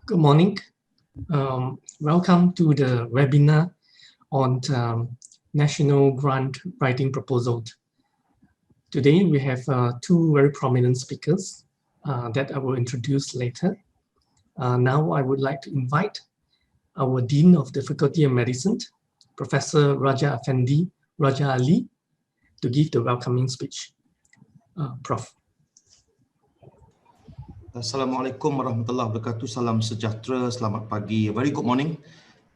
Good morning. Welcome to the webinar on National Grant Writing Proposal. Today we have two very prominent speakers that I will introduce later. Now I would like to invite our Dean of the Faculty of Medicine, Professor Raja Effendi Raja Ali, to give the welcoming speech. Prof. Assalamualaikum warahmatullahi wabarakatuh. Salam sejahtera, selamat pagi. A very good morning.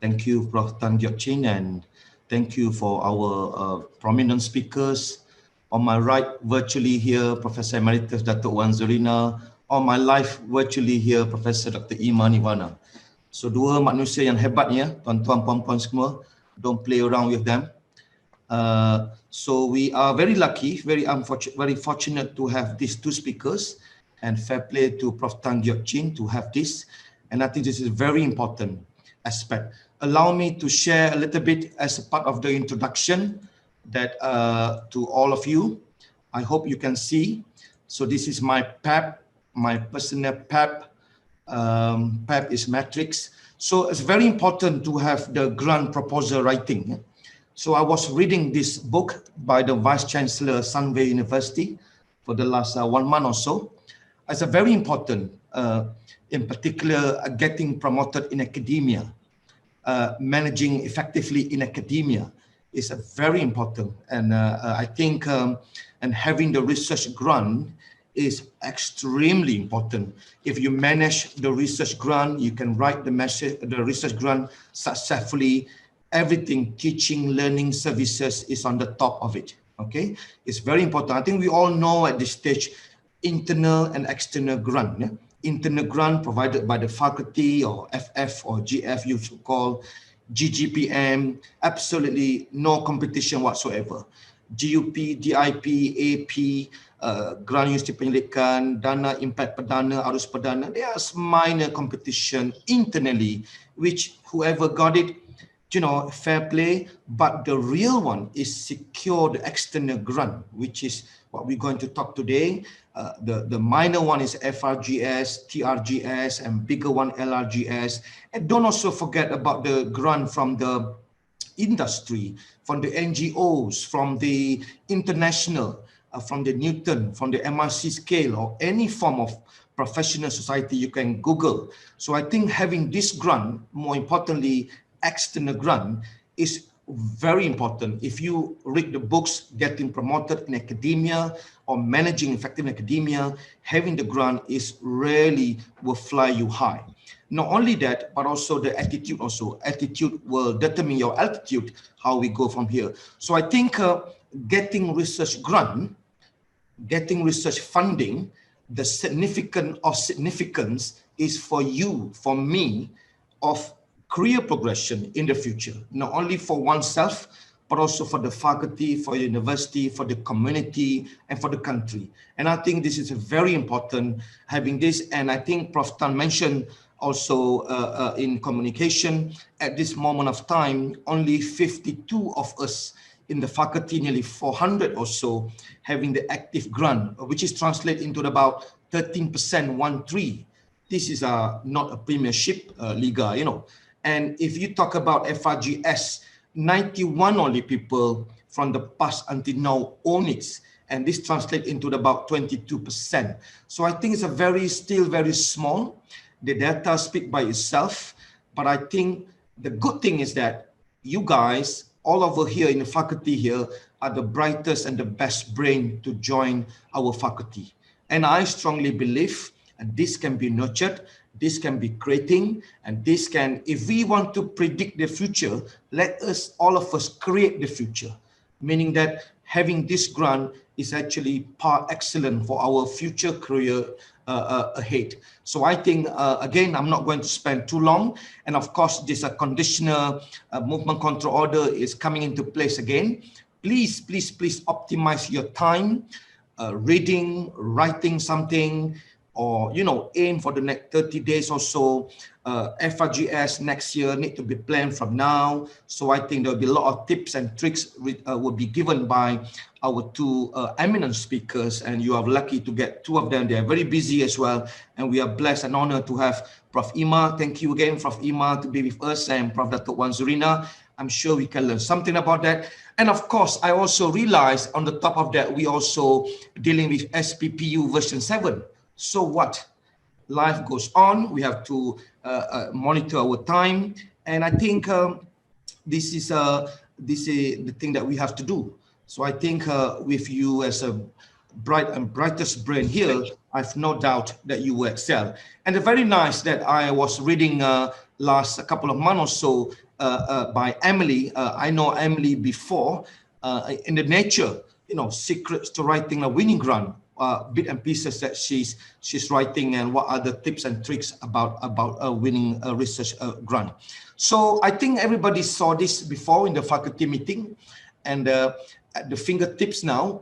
Thank you, Prof. Tan Giok Chin, and thank you for our prominent speakers. On my right, virtually here, Professor Emeritus Datuk Wan Zurina. On my left, virtually here, Professor Dr. Iman Iwana. So dua manusia yang hebat ya, tuan-tuan, puan-puan semua. Don't play around with them. So we are very lucky, very fortunate to have these two speakers. And fair play to Prof. Tan Giok Chin to have this. And I think this is a very important aspect. Allow me to share a little bit as a part of the introduction that to all of you. I hope you can see. So this is my PEP, my personal PEP. PEP is matrix. So it's very important to have the grant proposal writing. So I was reading this book by the Vice Chancellor, Sunway University, for the last 1 month or so. It's a very important, in particular, getting promoted in academia, managing effectively in academia is a very important. And I think and having the research grant is extremely important. If you manage the research grant, you can write the research grant successfully. Everything, teaching, learning, services is on the top of it. Okay, it's very important. I think we all know at this stage, internal and external grant. Yeah? Internal grant provided by the faculty or FF or GF, you should call GGPM, absolutely no competition whatsoever. GUP, DIP, AP, grant universiti penyelidikan, dana impact perdana, arus perdana, there's minor competition internally, which whoever got it, you know, fair play, but the real one is secure the external grant, which is what we're going to talk today. The minor one is FRGS, TRGS, and bigger one LRGS. And don't also forget about the grant from the industry, from the NGOs, from the international, from the Newton, from the MRC scale, or any form of professional society you can Google. So I think having this grant, more importantly, external grant, is very important. If you read the books, Getting Promoted in Academia or Managing Effective in Academia, having the grant is really will fly you high. Not only that, but also the attitude also. Attitude will determine your altitude, how we go from here. So I think getting research grant, getting research funding, the significance is for you, for me, of career progression in the future, not only for oneself, but also for the faculty, for the university, for the community, and for the country. And I think this is very important, having this. And I think Prof. Tan mentioned also in communication, at this moment of time, only 52 of us in the faculty, nearly 400 or so, having the active grant, which is translated into about 13%, 1-3. This is not a premiership liga, you know. And if you talk about FRGS, 91 only people from the past until now own it. And this translates into about 22%. So I think it's still very small. The data speak by itself. But I think the good thing is that you guys, all over here in the faculty here, are the brightest and the best brain to join our faculty. And I strongly believe this can be nurtured. This can be creating, and this can, if we want to predict the future, let us, all of us, create the future. Meaning that having this grant is actually par excellence for our future career ahead. So I think, again, I'm not going to spend too long. And of course, this conditional movement control order is coming into place again. Please, please, please optimize your time, reading, writing something, or, you know, aim for the next 30 days or so. FRGS next year need to be planned from now. So I think there'll be a lot of tips and tricks will be given by our two eminent speakers, and you are lucky to get two of them. They are very busy as well, and we are blessed and honored to have Prof. Ima. Thank you again, Prof. Ima, to be with us, and Prof. Datuk Wan Zurina. I'm sure we can learn something about that. And of course, I also realized on the top of that, we also dealing with SPPU version 7. So what? Life goes on. We have to monitor our time. And I think this is the thing that we have to do. So I think with you as a brightest brain here, I've no doubt that you will excel. And it's very nice that I was reading last couple of months or so by Emily. I know Emily before in the Nature, you know, secrets to writing a winning grant, bit and pieces that she's writing, and what are the tips and tricks about winning a research grant. So I think everybody saw this before in the faculty meeting, and at the fingertips now,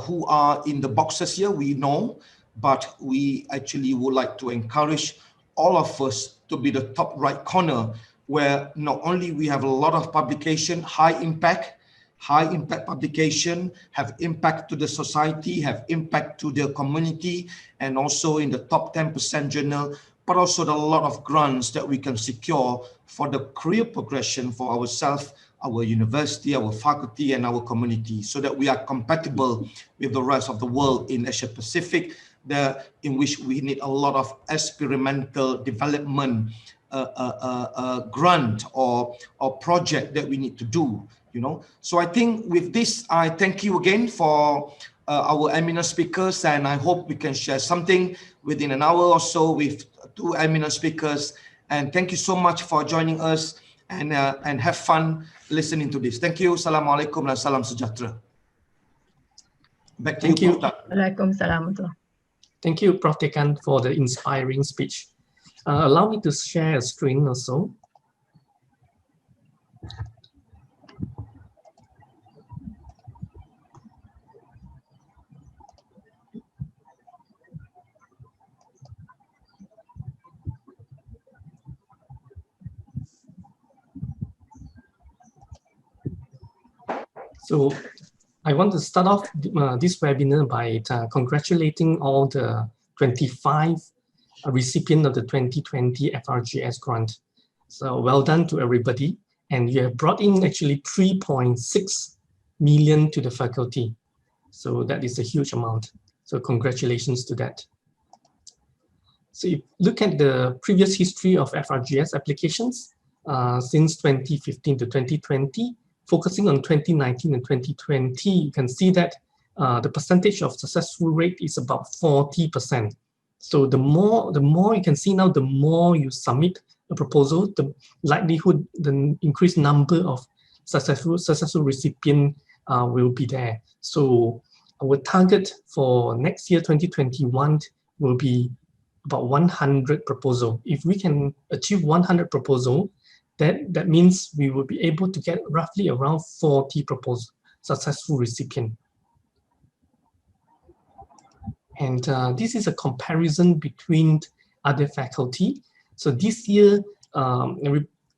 who are in the boxes here, we know, but we actually would like to encourage all of us to be the top right corner, where not only we have a lot of publication, high impact publication, have impact to the society, have impact to the community, and also in the top 10% journal, but also a lot of grants that we can secure for the career progression for ourselves, our university, our faculty, and our community, so that we are compatible with the rest of the world in Asia Pacific, in which we need a lot of experimental development grant or project that we need to do, you know. So I think with this, I thank you again for our eminent speakers, and I hope we can share something within an hour or so with two eminent speakers. And thank you so much for joining us, and have fun listening to this. Thank you. Assalamualaikum dan salam sejahtera. Back to you, Prof. Waalaikumsalam. Thank you, Prof. Tekan, for the inspiring speech. Allow me to share a screen also. So I want to start off this webinar by congratulating all the 25 recipient of the 2020 FRGS grant. So well done to everybody. And you have brought in actually 3.6 million to the faculty. So that is a huge amount. So congratulations to that. So if you look at the previous history of FRGS applications since 2015 to 2020, focusing on 2019 and 2020, you can see that the percentage of successful rate is about 40%. So the more you can see now, the more you submit a proposal, the likelihood, the increased number of successful recipient will be there. So our target for next year, 2021, will be about 100 proposal. If we can achieve 100 proposal, that means we will be able to get roughly around 40 proposal successful recipient. And this is a comparison between other faculty. So this year,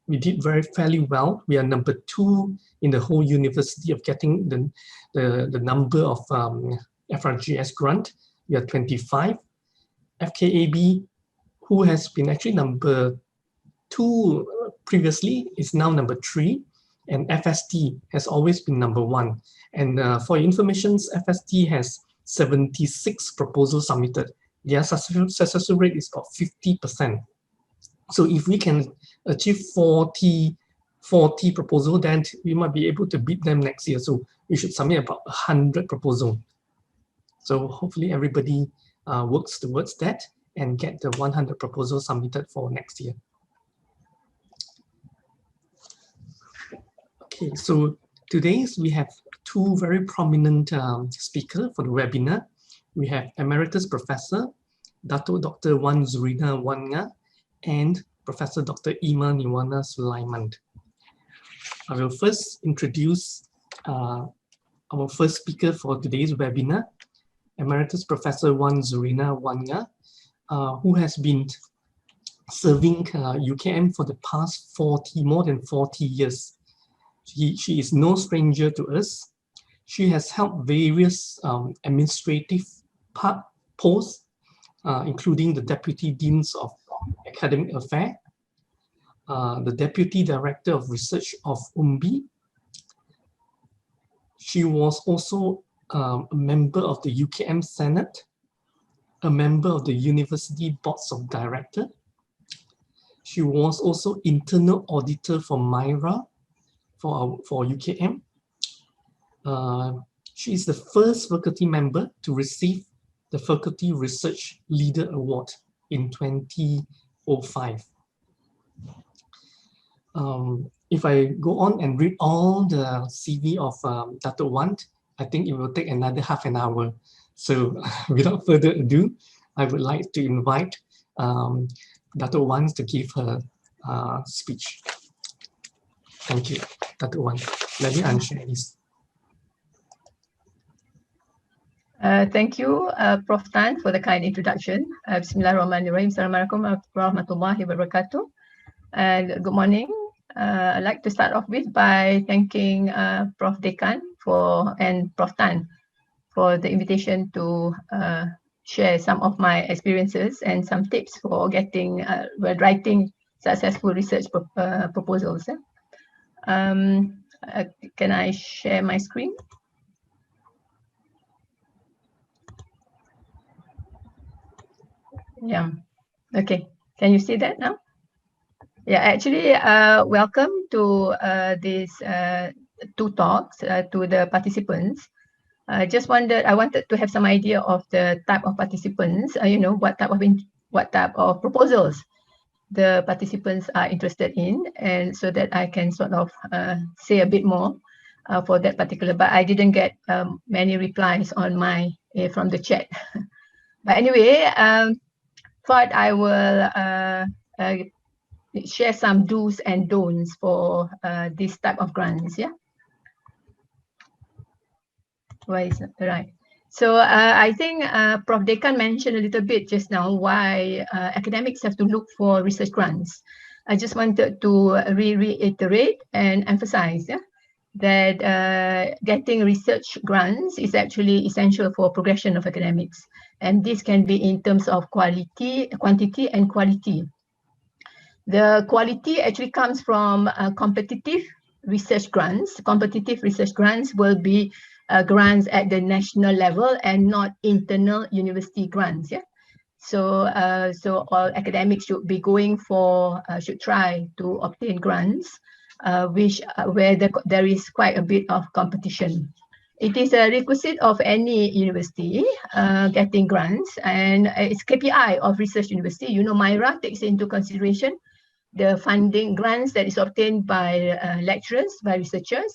we did fairly well. We are number 2 in the whole university of getting the number of FRGS grant. We are 25. FKAB, who has been actually number 2 previously, is now number 3. And FST has always been number 1. And for your information, FST has 76 proposals submitted. Their successful rate is about 50%. So if we can achieve 40 proposals, then we might be able to beat them next year. So we should submit about 100 proposals. So hopefully everybody works towards that and get the 100 proposals submitted for next year. Okay, so today we have 2 very prominent speakers for the webinar. We have Emeritus Professor Dr. Wan Zurina Wanga and Professor Dr. Ima Niwana Sulaiman. I will first introduce our first speaker for today's webinar, Emeritus Professor Wan Zurina Wanga. who has been serving UKM for the past more than 40 years. She is no stranger to us. She has held various administrative posts, including the Deputy Deans of Academic Affairs, the Deputy Director of Research of UMBI. She was also a member of the UKM Senate, a member of the University Boards of Directors. She was also internal auditor for MIRA for UKM. She is the first faculty member to receive the Faculty Research Leader Award in 2005. If I go on and read all the CV of Dato' Wan, I think it will take another half an hour. So without further ado, I would like to invite Dato' Wan to give her speech. Thank you, Dato' Wan. Let me unshare this. Thank you, Prof. Tan, for the kind introduction. Bismillahirrahmanirrahim. Assalamualaikum warahmatullahi wabarakatuh. And good morning. I'd like to start off with by thanking Prof. Dekan and Prof. Tan for the invitation to share some of my experiences and some tips for writing successful research proposals. Can I share my screen? Yeah. Okay. Can you see that now? Yeah, actually, welcome to these two talks to the participants. I wanted to have some idea of the type of participants, what type of proposals the participants are interested in, and so that I can sort of say a bit more for that particular, but I didn't get many replies on from the chat. But anyway, thought I will share some do's and don'ts for this type of grants. Yeah. Why is that right? So I think Prof. Dekan mentioned a little bit just now why academics have to look for research grants. I just wanted to reiterate and emphasize that getting research grants is actually essential for progression of academics. And this can be in terms of quantity and quality. The quality actually comes from competitive research grants. Competitive research grants will be grants at the national level and not internal university grants. Yeah. So all academics should be should try to obtain grants, where there is quite a bit of competition. It is a requisite of any university getting grants, and it's KPI of research university. MIRA takes into consideration the funding grants that is obtained by lecturers, by researchers,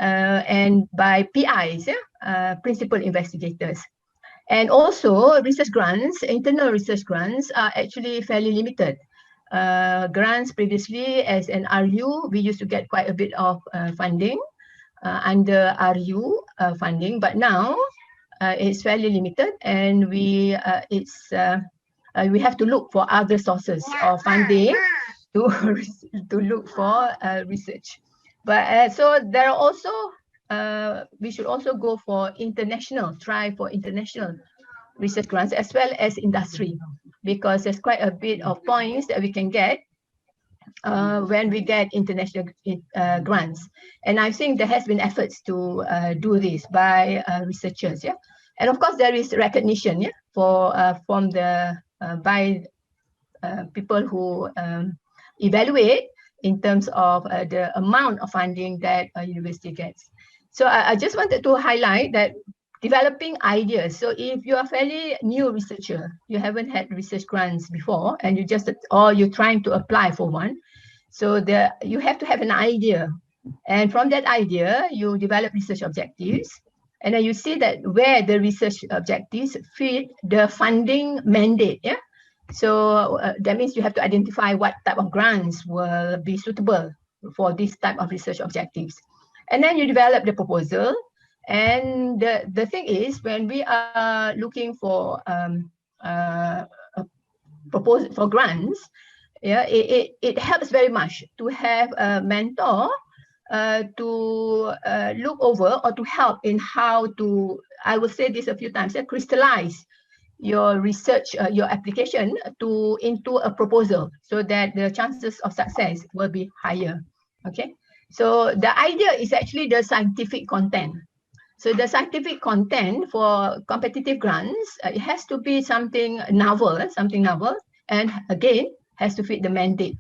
and by PIs, principal investigators. And also research grants, internal research grants are actually fairly limited. Grants previously as an RU, we used to get quite a bit of funding under RU funding, but now it's fairly limited, and we have to look for other sources of funding to look for research. But so there are also we should also go for try for international research grants as well as industry, because there's quite a bit of points that we can get when we get international grants. And I think there has been efforts to do this by researchers, yeah. And of course there is recognition, yeah, by people who evaluate in terms of the amount of funding that a university gets. So I just wanted to highlight that developing ideas. So if you are fairly new researcher, you haven't had research grants before, and you're trying to apply for one. So you have to have an idea, and from that idea, you develop research objectives, and then you see that where the research objectives fit the funding mandate. Yeah. So that means you have to identify what type of grants will be suitable for this type of research objectives. And then you develop the proposal. And the thing is, when we are looking for for grants, yeah, it helps very much to have a mentor to look over or to help in how to, I will say this a few times, crystallize your research, your application into a proposal, so that the chances of success will be higher. Okay, so the idea is actually the scientific content. So the scientific content for competitive grants, it has to be something novel, and again, has to fit the mandate.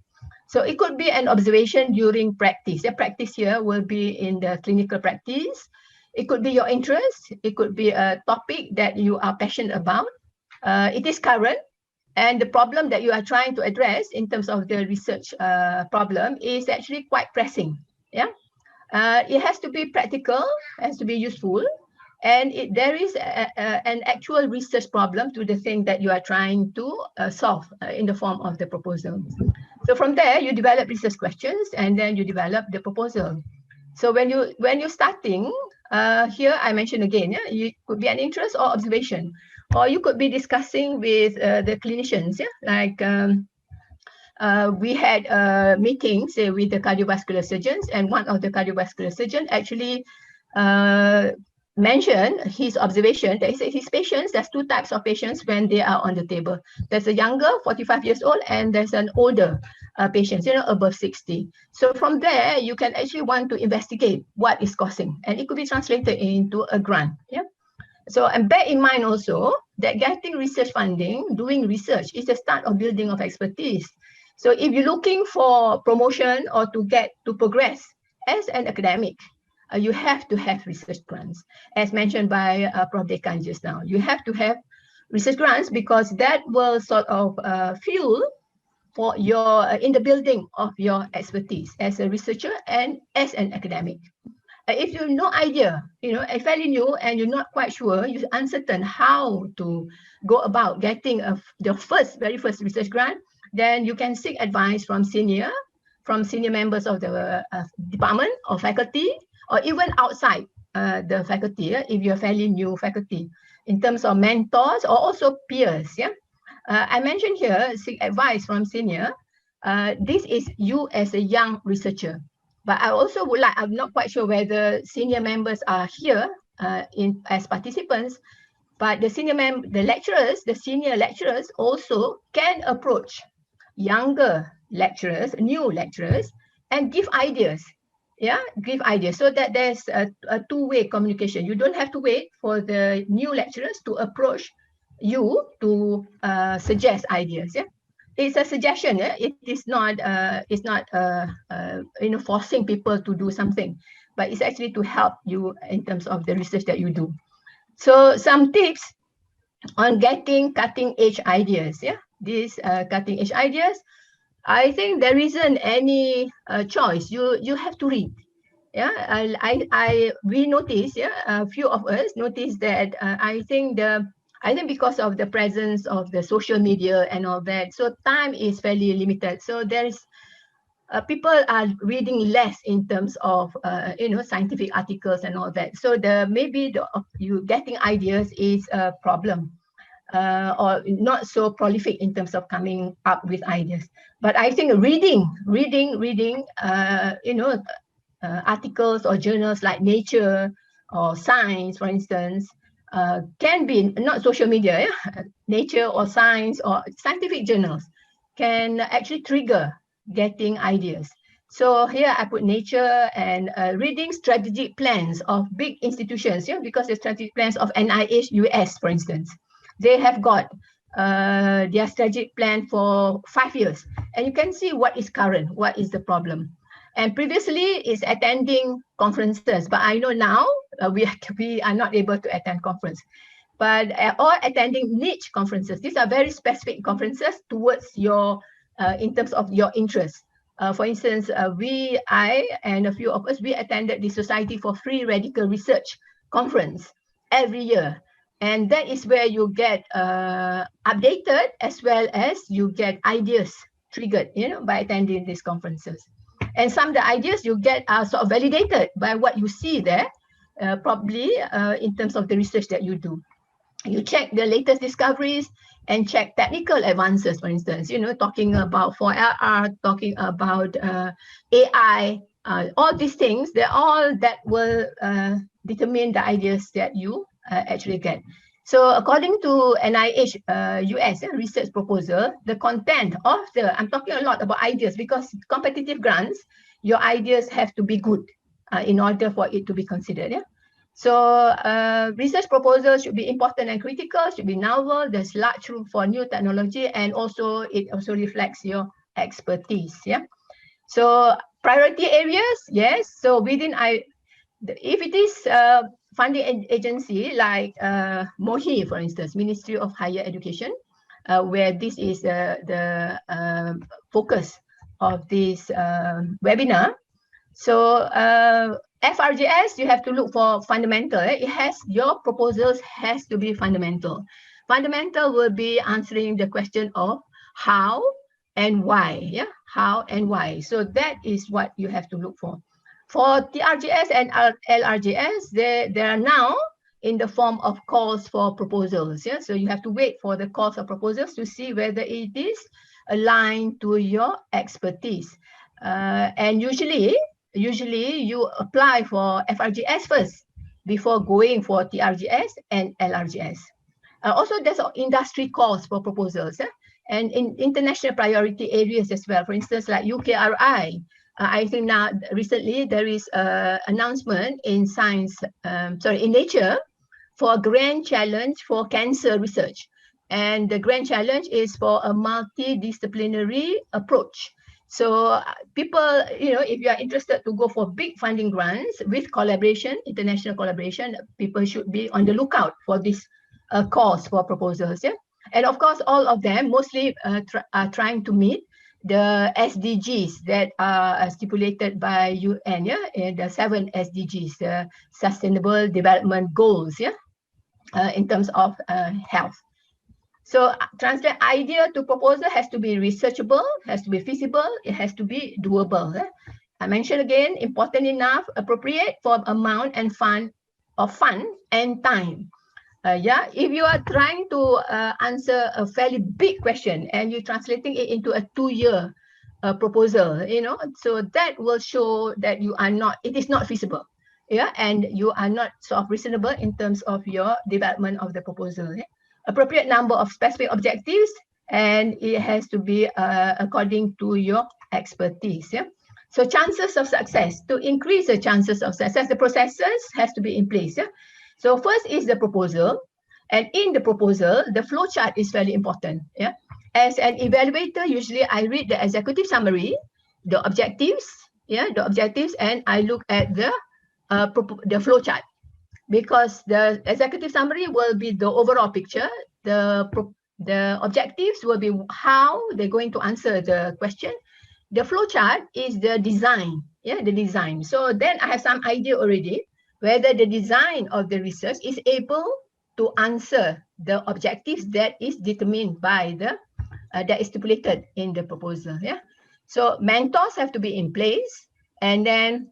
So it could be an observation during practice. The practice here will be in the clinical practice. It could be your interest. It could be a topic that you are passionate about. It is current, and the problem that you are trying to address in terms of the research problem is actually quite pressing. Yeah. It has to be practical, has to be useful, and there is an actual research problem to the thing that you are trying to solve in the form of the proposal. So from there, you develop research questions, and then you develop the proposal. So when you're starting, here I mentioned again, yeah, you could be an interest or observation, or you could be discussing with the clinicians, yeah, like we had meetings with the cardiovascular surgeons, and one of the cardiovascular surgeons actually mentioned his observation that his patients, there's two types of patients when they are on the table. There's a younger, 45 years old, and there's an older patient, above 60. So from there, you can actually want to investigate what is causing, and it could be translated into a grant. Yeah. So, and bear in mind also that getting research funding, doing research is the start of building of expertise. So if you're looking for promotion or to get to progress as an academic, you have to have research grants. As mentioned by Prof. Dekan just now, you have to have research grants because that will sort of fuel for your in the building of your expertise as a researcher and as an academic. If you have no idea, if fairly new and you're not quite sure, you're uncertain how to go about getting the very first research grant, then you can seek advice from senior members of the department or faculty, or even outside the faculty, if you're fairly new faculty, in terms of mentors or also peers. Yeah, I mentioned here, seek advice from senior. This is you as a young researcher. But I also would like, I'm not quite sure whether senior members are here as participants, but the senior lecturers also can approach younger lecturers, new lecturers, and give ideas. Yeah, give ideas so that there's a two-way communication. You don't have to wait for the new lecturers to approach you to suggest ideas. Yeah. It's a suggestion. Yeah? It is not. It's not. Forcing people to do something, but it's actually to help you in terms of the research that you do. So some tips on getting cutting-edge ideas. Yeah, these cutting-edge ideas. I think there isn't any choice. You have to read. Yeah, we noticed. Yeah, a few of us noticed that. I think because of the presence of the social media and all that, so time is fairly limited. So there's people are reading less in terms of scientific articles and all that. So you getting ideas is a problem, or not so prolific in terms of coming up with ideas. But I think reading articles or journals like Nature or Science, for instance. Can be not social media, yeah? Nature or Science or scientific journals can actually trigger getting ideas. So here I put Nature and reading strategic plans of big institutions, yeah, because the strategic plans of NIH US, for instance, they have got their strategic plan for 5 years, and you can see what is current, what is the problem. And previously is attending conferences, but I know now we are not able to attend conference, but or attending niche conferences. These are very specific conferences towards your, in terms of your interest. For instance, I and a few of us, we attended the Society for Free Radical Research conference every year. And that is where you get updated as well as you get ideas triggered, by attending these conferences. And some of the ideas you get are sort of validated by what you see there, probably in terms of the research that you do. You check the latest discoveries, and check technical advances, for instance, talking about 4LR, talking about AI, all these things, they're all that will determine the ideas that you actually get. So according to NIH US research proposal, the content of I'm talking a lot about ideas because competitive grants, your ideas have to be good in order for it to be considered. Yeah. So research proposals should be important and critical, should be novel, there's large room for new technology, and also it also reflects your expertise. Yeah. So priority areas, yes. So within if it is funding agency like MOHI, for instance, Ministry of Higher Education, where this is the focus of this webinar. So FRGS, you have to look for fundamental. Your proposals has to be fundamental. Fundamental will be answering the question of how and why. Yeah, how and why. So that is what you have to look for. For TRGS and LRGS, they are now in the form of calls for proposals. Yeah, so you have to wait for the calls for proposals to see whether it is aligned to your expertise. And usually you apply for FRGS first before going for TRGS and LRGS. Also, there's industry calls for proposals and in international priority areas as well. For instance, like UKRI. I think now recently there is an announcement in in Nature for a grand challenge for cancer research. And the grand challenge is for a multidisciplinary approach. So people, if you are interested to go for big funding grants with collaboration, international collaboration, people should be on the lookout for this calls for proposals. Yeah, and of course, all of them mostly are trying to meet the SDGs that are stipulated by UN. Yeah, and the 7 SDGs, the Sustainable Development Goals. Yeah, in terms of health. So translate idea to proposal has to be researchable, has to be feasible, it has to be doable. I mentioned again, important enough, appropriate for amount and fund and time. If you are trying to answer a fairly big question and you're translating it into a 2-year proposal, so that will show that it is not feasible. Yeah, and you are not sort of reasonable in terms of your development of the proposal. Yeah? Appropriate number of specific objectives, and it has to be according to your expertise. Yeah. So chances of success, to increase the chances of success, the processes has to be in place. Yeah. So first is the proposal, and in the proposal, the flow chart is very important. Yeah. As an evaluator, usually I read the executive summary, the objectives, and I look at the flow chart. Because the executive summary will be the overall picture, the objectives will be how they're going to answer the question. The flow chart is the design, the design. So then I have some idea already whether the design of the research is able to answer the objectives that is determined by that is stipulated in the proposal. Yeah. So mentors have to be in place, and then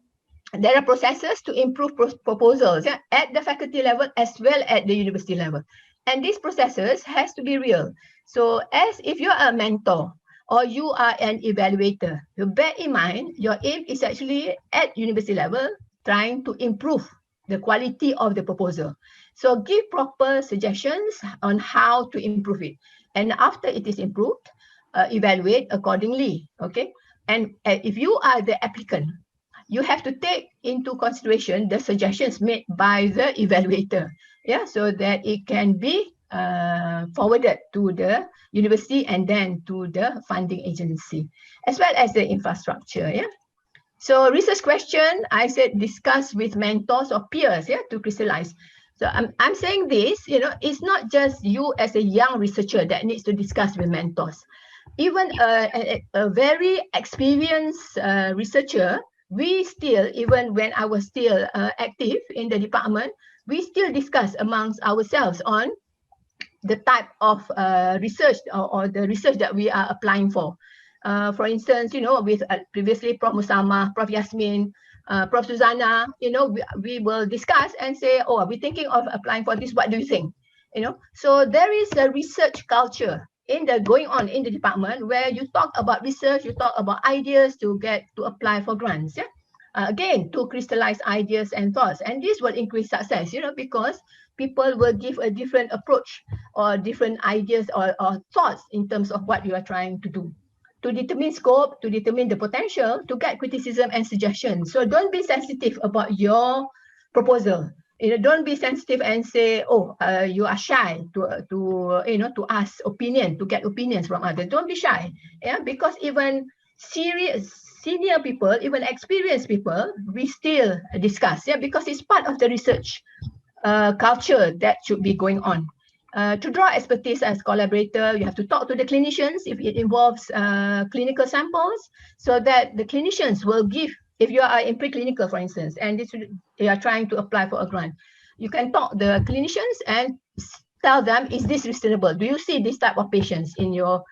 there are processes to improve proposals at the faculty level as well at the university level. And these processes has to be real. So as if you are a mentor or you are an evaluator, you bear in mind your aim is actually at university level trying to improve the quality of the proposal. So give proper suggestions on how to improve it. And after it is improved, evaluate accordingly. Okay. And if you are the applicant, you have to take into consideration the suggestions made by the evaluator, so that it can be forwarded to the university and then to the funding agency, as well as the infrastructure. So research question, I said discuss with mentors or peers, to crystallize. So I'm saying this, it's not just you as a young researcher that needs to discuss with mentors. Even a very experienced researcher, we still, even when I was still active in the department, we still discuss amongst ourselves on the type of research or the research that we are applying for. For instance, with previously Prof. Musama, Prof. Yasmin, Prof. Susanna, we will discuss and say, oh, are we thinking of applying for this? What do you think? So there is a research culture going on in the department where you talk about research, you talk about ideas to apply for grants. Again, to crystallize ideas and thoughts, and this will increase success, because people will give a different approach or different ideas or thoughts in terms of what you are trying to do, to determine scope, to determine the potential, to get criticism and suggestions. So don't be sensitive about your proposal. Don't be sensitive and say, oh, you are shy to ask opinion, to get opinions from others. Don't be shy, because even senior people, even experienced people, we still discuss, because it's part of the research culture that should be going on. To draw expertise as collaborator, you have to talk to the clinicians if it involves clinical samples, so that the clinicians will give, if you are in preclinical, for instance, and you are trying to apply for a grant, you can talk to the clinicians and tell them, is this reasonable? Do you see this type of patients in your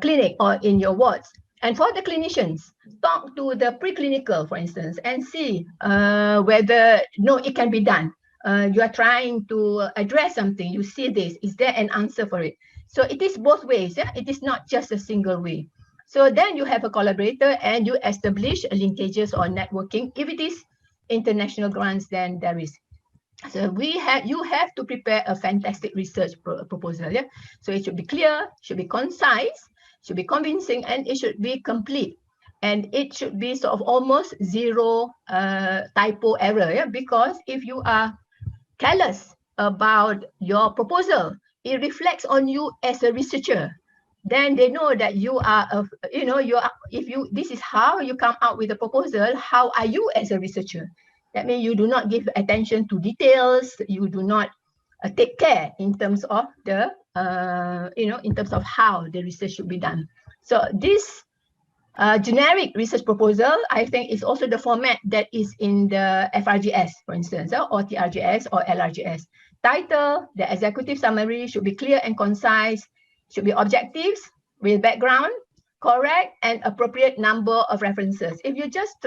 clinic or in your wards? And for the clinicians, talk to the preclinical, for instance, and see whether, no, it can be done. You are trying to address something, you see this, is there an answer for it? So it is both ways, it is not just a single way. So then you have a collaborator and you establish linkages or networking. If it is international grants, then there is. So you have to prepare a fantastic research proposal. So it should be clear, should be concise, should be convincing, and it should be complete. And it should be sort of almost zero typo error, because if you are careless about your proposal, it reflects on you as a researcher. Then they know that you are, this is how you come out with a proposal, how are you as a researcher? That means you do not give attention to details, you do not take care in terms of the, in terms of how the research should be done. So this generic research proposal, I think, is also the format that is in the FRGS, for instance, or TRGS or LRGS. Title, the executive summary should be clear and concise, should be objectives with background, correct and appropriate number of references. If you're just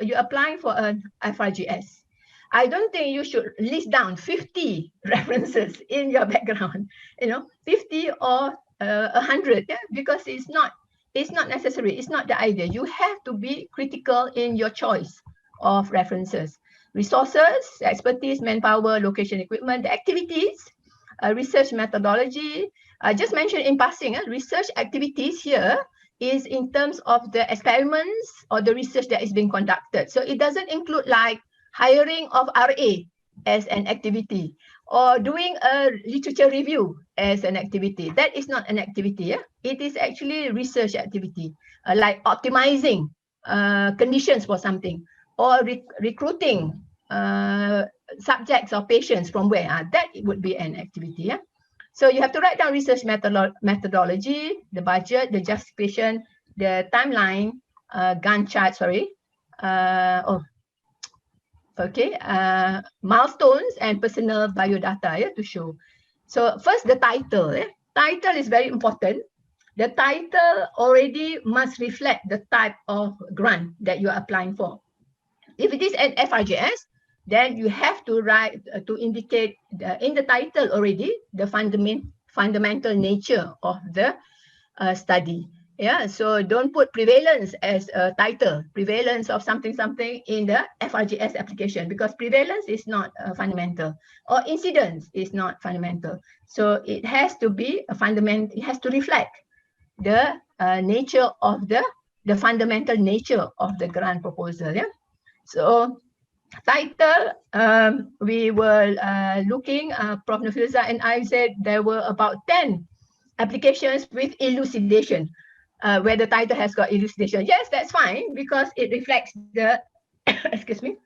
you're applying for an FRGS, I don't think you should list down 50 references in your background, 50 or 100, because it's not necessary. It's not the idea. You have to be critical in your choice of references. Resources, expertise, manpower, location, equipment, the activities, research methodology. I just mentioned in passing, research activities here is in terms of the experiments or the research that is being conducted. So it doesn't include like hiring of RA as an activity, or doing a literature review as an activity. That is not an activity. It is actually research activity, like optimizing conditions for something, or recruiting subjects or patients from where. That would be an activity. So you have to write down research methodology, the budget, the justification, the timeline, Gantt chart, milestones and personal biodata to show. So first, the title. Title is very important. The title already must reflect the type of grant that you are applying for. If it is an FRGS, then you have to write to indicate in the title already the fundamental nature of the study. So don't put prevalence as a title, prevalence of something in the FRGS application, because prevalence is not fundamental, or incidence is not fundamental. So it has to be a fundamental, it has to reflect the nature of the fundamental nature of the grant proposal. So title, we were looking, Prof. Nafilza and I said there were about 10 applications with elucidation, where the title has got elucidation. Yes, that's fine, because it reflects the, excuse me,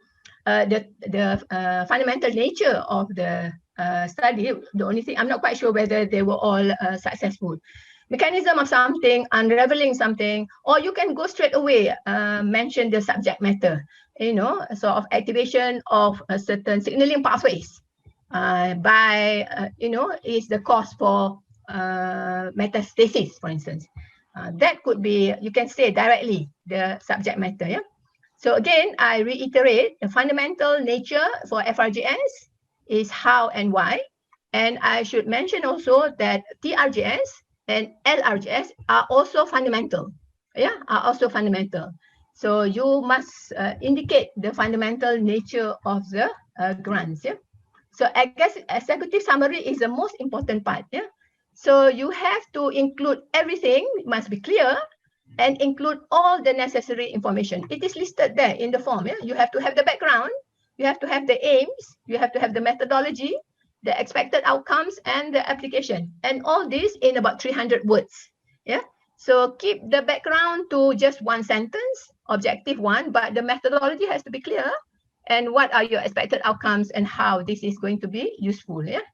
the fundamental nature of the study. The only thing, I'm not quite sure whether they were all successful. Mechanism of something, unraveling something, or you can go straight away, mention the subject matter, sort of activation of a certain signaling pathways is the cause for metastasis, for instance. That could be, you can say directly the subject matter. So again, I reiterate, the fundamental nature for FRGS is how and why. And I should mention also that TRGS and LRGS are also fundamental. Yeah, are also fundamental. So you must indicate the fundamental nature of the grants. Yeah. So I guess executive summary is the most important part. Yeah. So you have to include everything, it must be clear, and include all the necessary information. It is listed there in the form. Yeah? You have to have the background, you have to have the aims, you have to have the methodology, the expected outcomes, and the application. And all this in about 300 words. Yeah. So keep the background to just one sentence, objective one, but the methodology has to be clear. And what are your expected outcomes and how this is going to be useful. Yeah.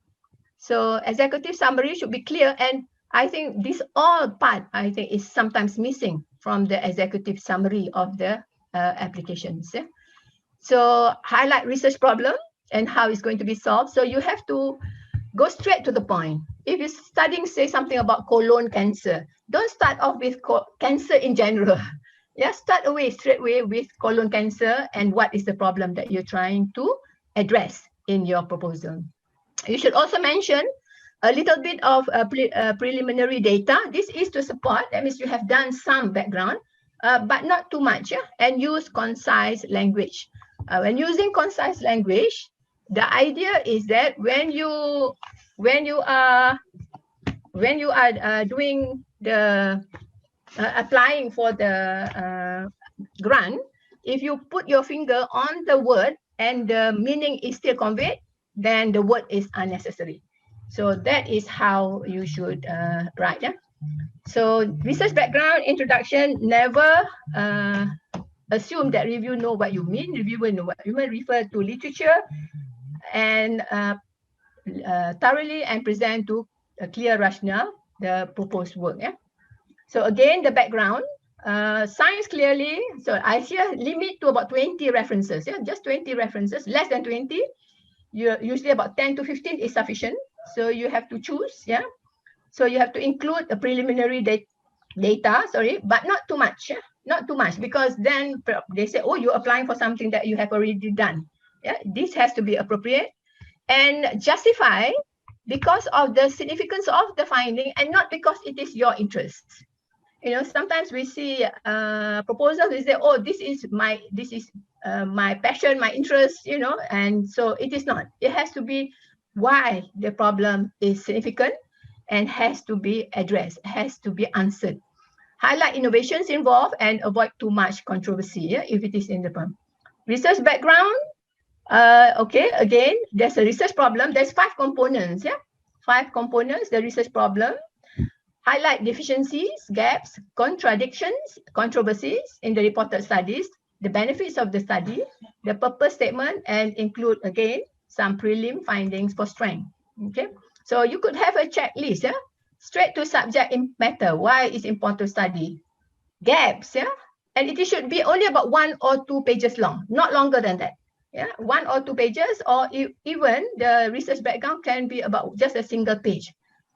So executive summary should be clear, and I think this all part I think is sometimes missing from the executive summary of the applications. Yeah? So highlight research problem and how it's going to be solved. So you have to go straight to the point. If you're studying, say, something about colon cancer, don't start off with cancer in general. Yeah, start straight away with colon cancer and what is the problem that you're trying to address in your proposal. You should also mention a little bit of preliminary data. This is to support, that means you have done some background, but not too much, yeah? And use concise language. When using concise language, the idea is that when you are doing the applying for the grant, if you put your finger on the word and the meaning is still conveyed, then the word is unnecessary. So that is how you should write. Yeah? So research background, introduction, never assume that review know what you mean. Reviewer know what you mean. Refer to literature and thoroughly and present to a clear rationale the proposed work. Yeah. So again, the background, science clearly. So I here limit to about 20 references. Yeah, just 20 references, less than 20. Usually about 10 to 15 is sufficient. So you have to choose, yeah. So you have to include a preliminary data, but not too much, yeah? Not too much, because then they say, oh, you're applying for something that you have already done. Yeah, this has to be appropriate and justify because of the significance of the finding and not because it is your interest. You know, sometimes we see proposals, we say, oh, this is my passion, my interest, you know, and so it is not. It has to be why the problem is significant and has to be addressed, has to be answered. Highlight innovations involved and avoid too much controversy, yeah, if it is in the problem. Research background, okay, again, there's a research problem. There's 5 components, yeah, 5 components, the research problem. Highlight deficiencies, gaps, contradictions, controversies in the reported studies, the benefits of the study, the purpose statement, and include, again, some prelim findings for strength. Okay, so you could have a checklist, yeah? Straight to subject matter, why it's important to study. Gaps, yeah? And it should be only about 1 or 2 pages long, not longer than that. Yeah, 1 or 2 pages, or even the research background can be about just a single page.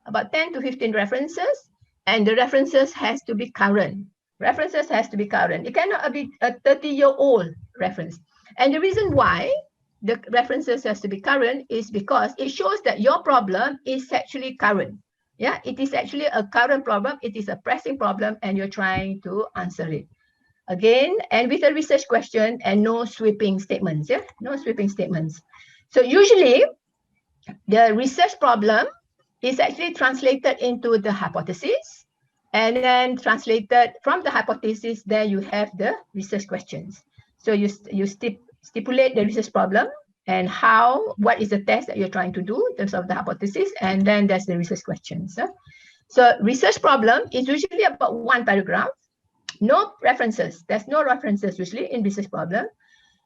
About 10 to 15 references, and the references has to be current. References has to be current. It cannot be a 30-year-old reference. And the reason why the references has to be current is because it shows that your problem is actually current. Yeah, it is actually a current problem. It is a pressing problem, and you're trying to answer it. Again, and with a research question and no sweeping statements. Yeah, no sweeping statements. So usually, the research problem is actually translated into the hypothesis, and then translated from the hypothesis, there you have the research questions. So you stipulate the research problem and what is the test that you're trying to do in terms of the hypothesis, and then there's the research questions. So research problem is usually about 1 paragraph, no references. There's no references usually in research problem.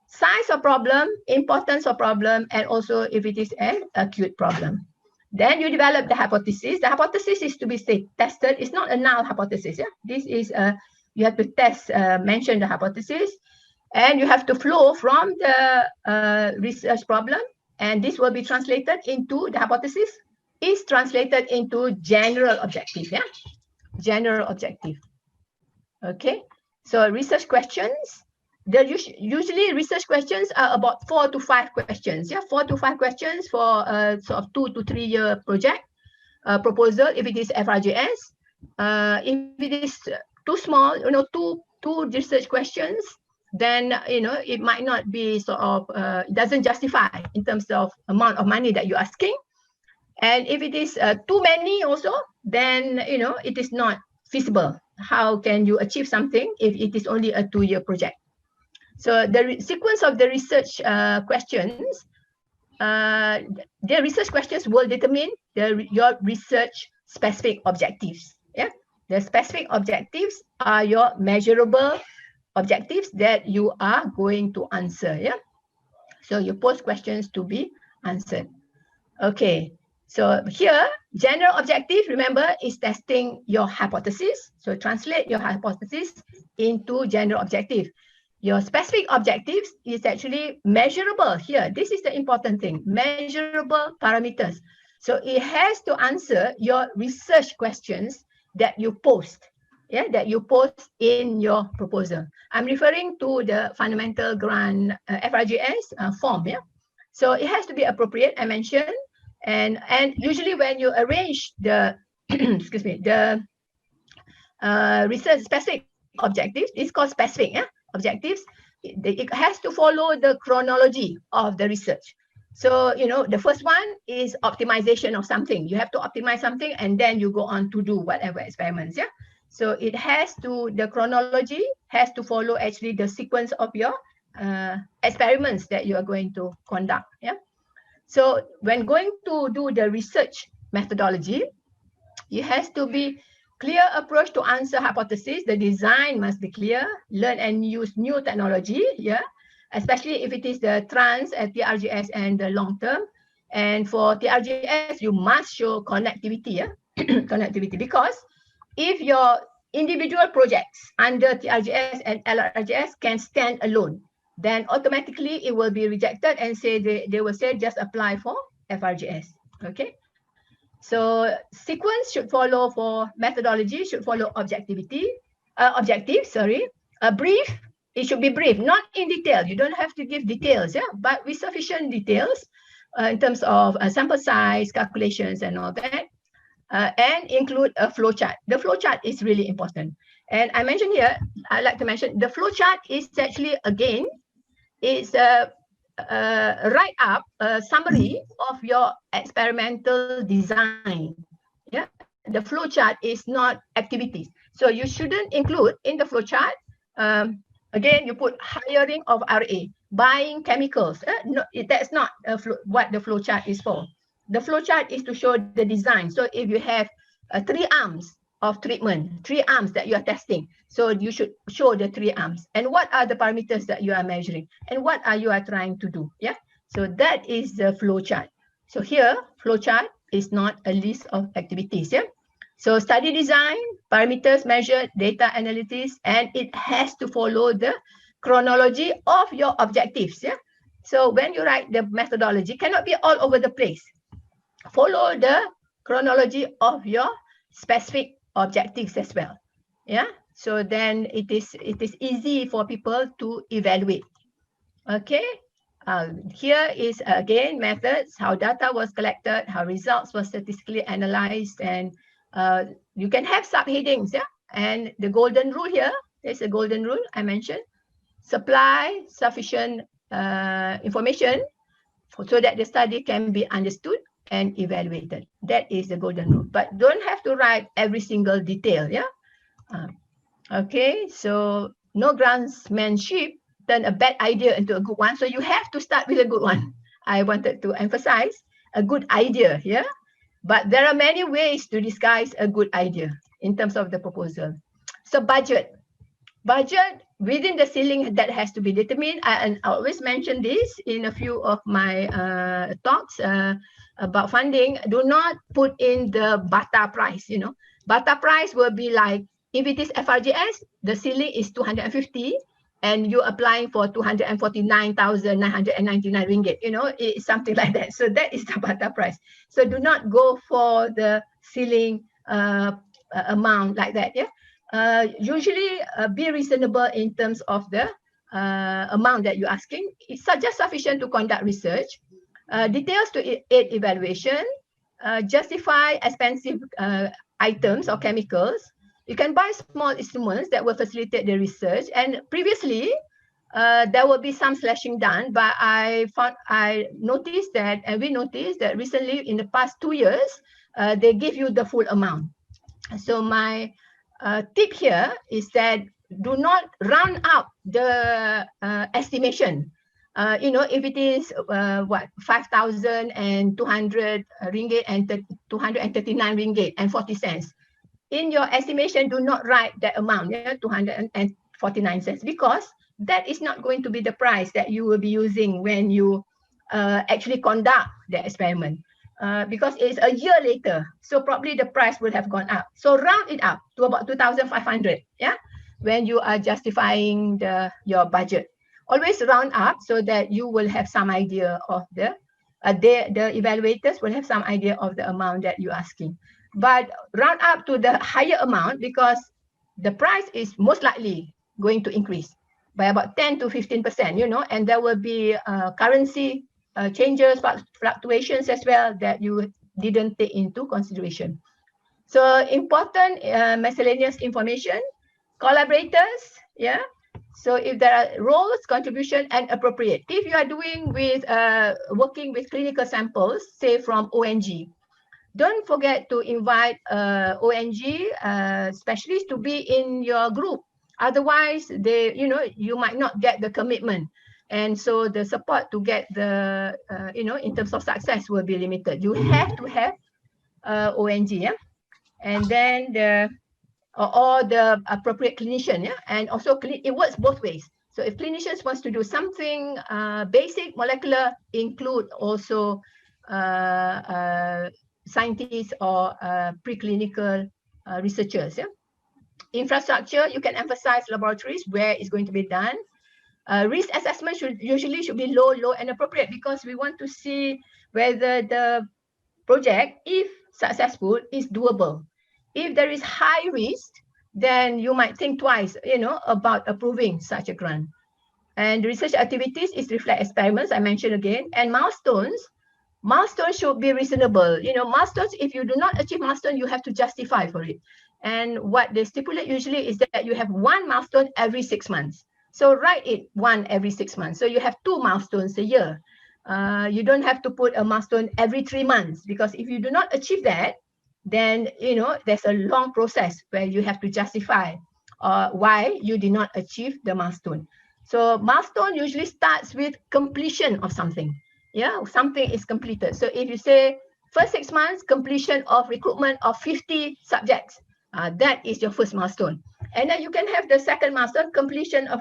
Size of problem, importance of problem, and also if it is an acute problem. Then you develop the hypothesis. The hypothesis is to be tested. It's not a null hypothesis. Yeah, this is you have to test, mention the hypothesis, and you have to flow from the research problem, and this will be translated into the hypothesis is translated into general objective. Yeah, general objective. Okay, so research questions. usually research questions are about 4 to 5 questions. Yeah, 4 to 5 questions for sort of 2 to 3 year project proposal. If it is FRGS, if it is too small, two research questions, then it might not be sort of it doesn't justify in terms of amount of money that you're asking. And if it is too many also, then it is not feasible. How can you achieve something if it is only a 2-year project? So the sequence of the research questions, the research questions will determine your research specific objectives. Yeah, the specific objectives are your measurable objectives that you are going to answer. Yeah, so you pose questions to be answered. Okay, so here general objective, remember, is testing your hypothesis. So translate your hypothesis into general objective. Your specific objectives is actually measurable here. This is the important thing, measurable parameters. So it has to answer your research questions that you post, that you post in your proposal. I'm referring to the fundamental grant FRGS form. Yeah, so it has to be appropriate, I mentioned, and usually when you arrange the excuse me, the research specific objectives, it's called specific objectives. It has to follow the chronology of the research. So the first one is optimization of something. You have to optimize something, and then you go on to do whatever experiments. Yeah, so it has to, the chronology has to follow actually the sequence of your experiments that you are going to conduct. Yeah, so when going to do the research methodology, it has to be clear approach to answer hypothesis. The design must be clear. Learn and use new technology. Yeah, especially if it is the trans at TRGS and the long term. And for TRGS, you must show connectivity. Yeah, connectivity, because if your individual projects under TRGS and LRGS can stand alone, then automatically it will be rejected and say they will say just apply for FRGS. Okay. So sequence should follow for methodology, should follow objectivity, brief, it should be brief, not in detail. You don't have to give details, but with sufficient details in terms of sample size, calculations and all that, and include a flow chart. The flow chart is really important. And I mentioned here, I like to mention the flow chart is actually, again, it's a write up a summary of your experimental design. Yeah, the flow chart is not activities, so you shouldn't include in the flow chart. Again, you put hiring of RA, buying chemicals. No, that's not what the flow chart is for. The flow chart is to show the design. So if you have 3 arms of treatment, 3 arms that you are testing, so you should show the 3 arms and what are the parameters that you are measuring and what are you are trying to do. Yeah, so that is the flow chart. So here flow chart is not a list of activities. Yeah, so study design, parameters measured, data analysis, and it has to follow the chronology of your objectives. Yeah, so when you write the methodology, cannot be all over the place. Follow the chronology of your specific objectives as well. Yeah, so then it is easy for people to evaluate. Okay, here is again methods, how data was collected, how results were statistically analyzed, and you can have subheadings. Yeah, and the golden rule here is a golden rule I mentioned: supply sufficient information so that the study can be understood and evaluated. That is the golden rule, but don't have to write every single detail. Yeah. Okay, so no grantsmanship turn a bad idea into a good one. So you have to start with a good one. I wanted to emphasize a good idea here, but there are many ways to disguise a good idea in terms of the proposal. So budget within the ceiling that has to be determined. And I always mention this in a few of my talks about funding. Do not put in the bata price. Bata price will be like, if it is FRGS, the ceiling is 250 and you're applying for 249,999 ringgit. It's something like that. So that is the bata price. So do not go for the ceiling amount like that. Yeah. Usually be reasonable in terms of the amount that you're asking, it's just sufficient to conduct research. Details to aid evaluation, justify expensive items or chemicals. You can buy small instruments that will facilitate the research. And previously, there will be some slashing done, but I noticed that, and we noticed that recently in the past 2 years, they give you the full amount. So my tip here is that do not round up the estimation. If it is 5,200 ringgit and 239 ringgit and 40 cents, in your estimation, do not write that amount, 249 cents, because that is not going to be the price that you will be using when you actually conduct the experiment. Because it's a year later, so probably the price will have gone up. So round it up to about 2,500, yeah, when you are justifying your budget. Always round up so that you will have some idea of the evaluators will have some idea of the amount that you're asking. But round up to the higher amount because the price is most likely going to increase by about 10 to 15%, and there will be currency changes, fluctuations as well that you didn't take into consideration. So important miscellaneous information, collaborators, yeah. So if there are roles, contribution, and appropriate. If you are doing with working with clinical samples, say from ONG, don't forget to invite ONG specialists to be in your group. Otherwise, you might not get the commitment. And so the support to get the, in terms of success will be limited. You have to have ONG, yeah? And then the appropriate clinician, yeah? And also it works both ways. So if clinicians wants to do something basic, molecular, include also scientists or preclinical researchers, yeah? Infrastructure, you can emphasize laboratories where it's going to be done. Risk assessment should be low and appropriate because we want to see whether the project, if successful, is doable. If there is high risk, then you might think twice, about approving such a grant. And research activities is reflect experiments, I mentioned again, and milestones should be reasonable. Milestones, if you do not achieve milestone, you have to justify for it. And what they stipulate usually is that you have one milestone every 6 months. So write it one every 6 months. So you have 2 milestones a year. You don't have to put a milestone every 3 months because if you do not achieve that, then, there's a long process where you have to justify why you did not achieve the milestone. So milestone usually starts with completion of something. Yeah, something is completed. So if you say first 6 months, completion of recruitment of 50 subjects, that is your first milestone. And then you can have the second milestone, completion of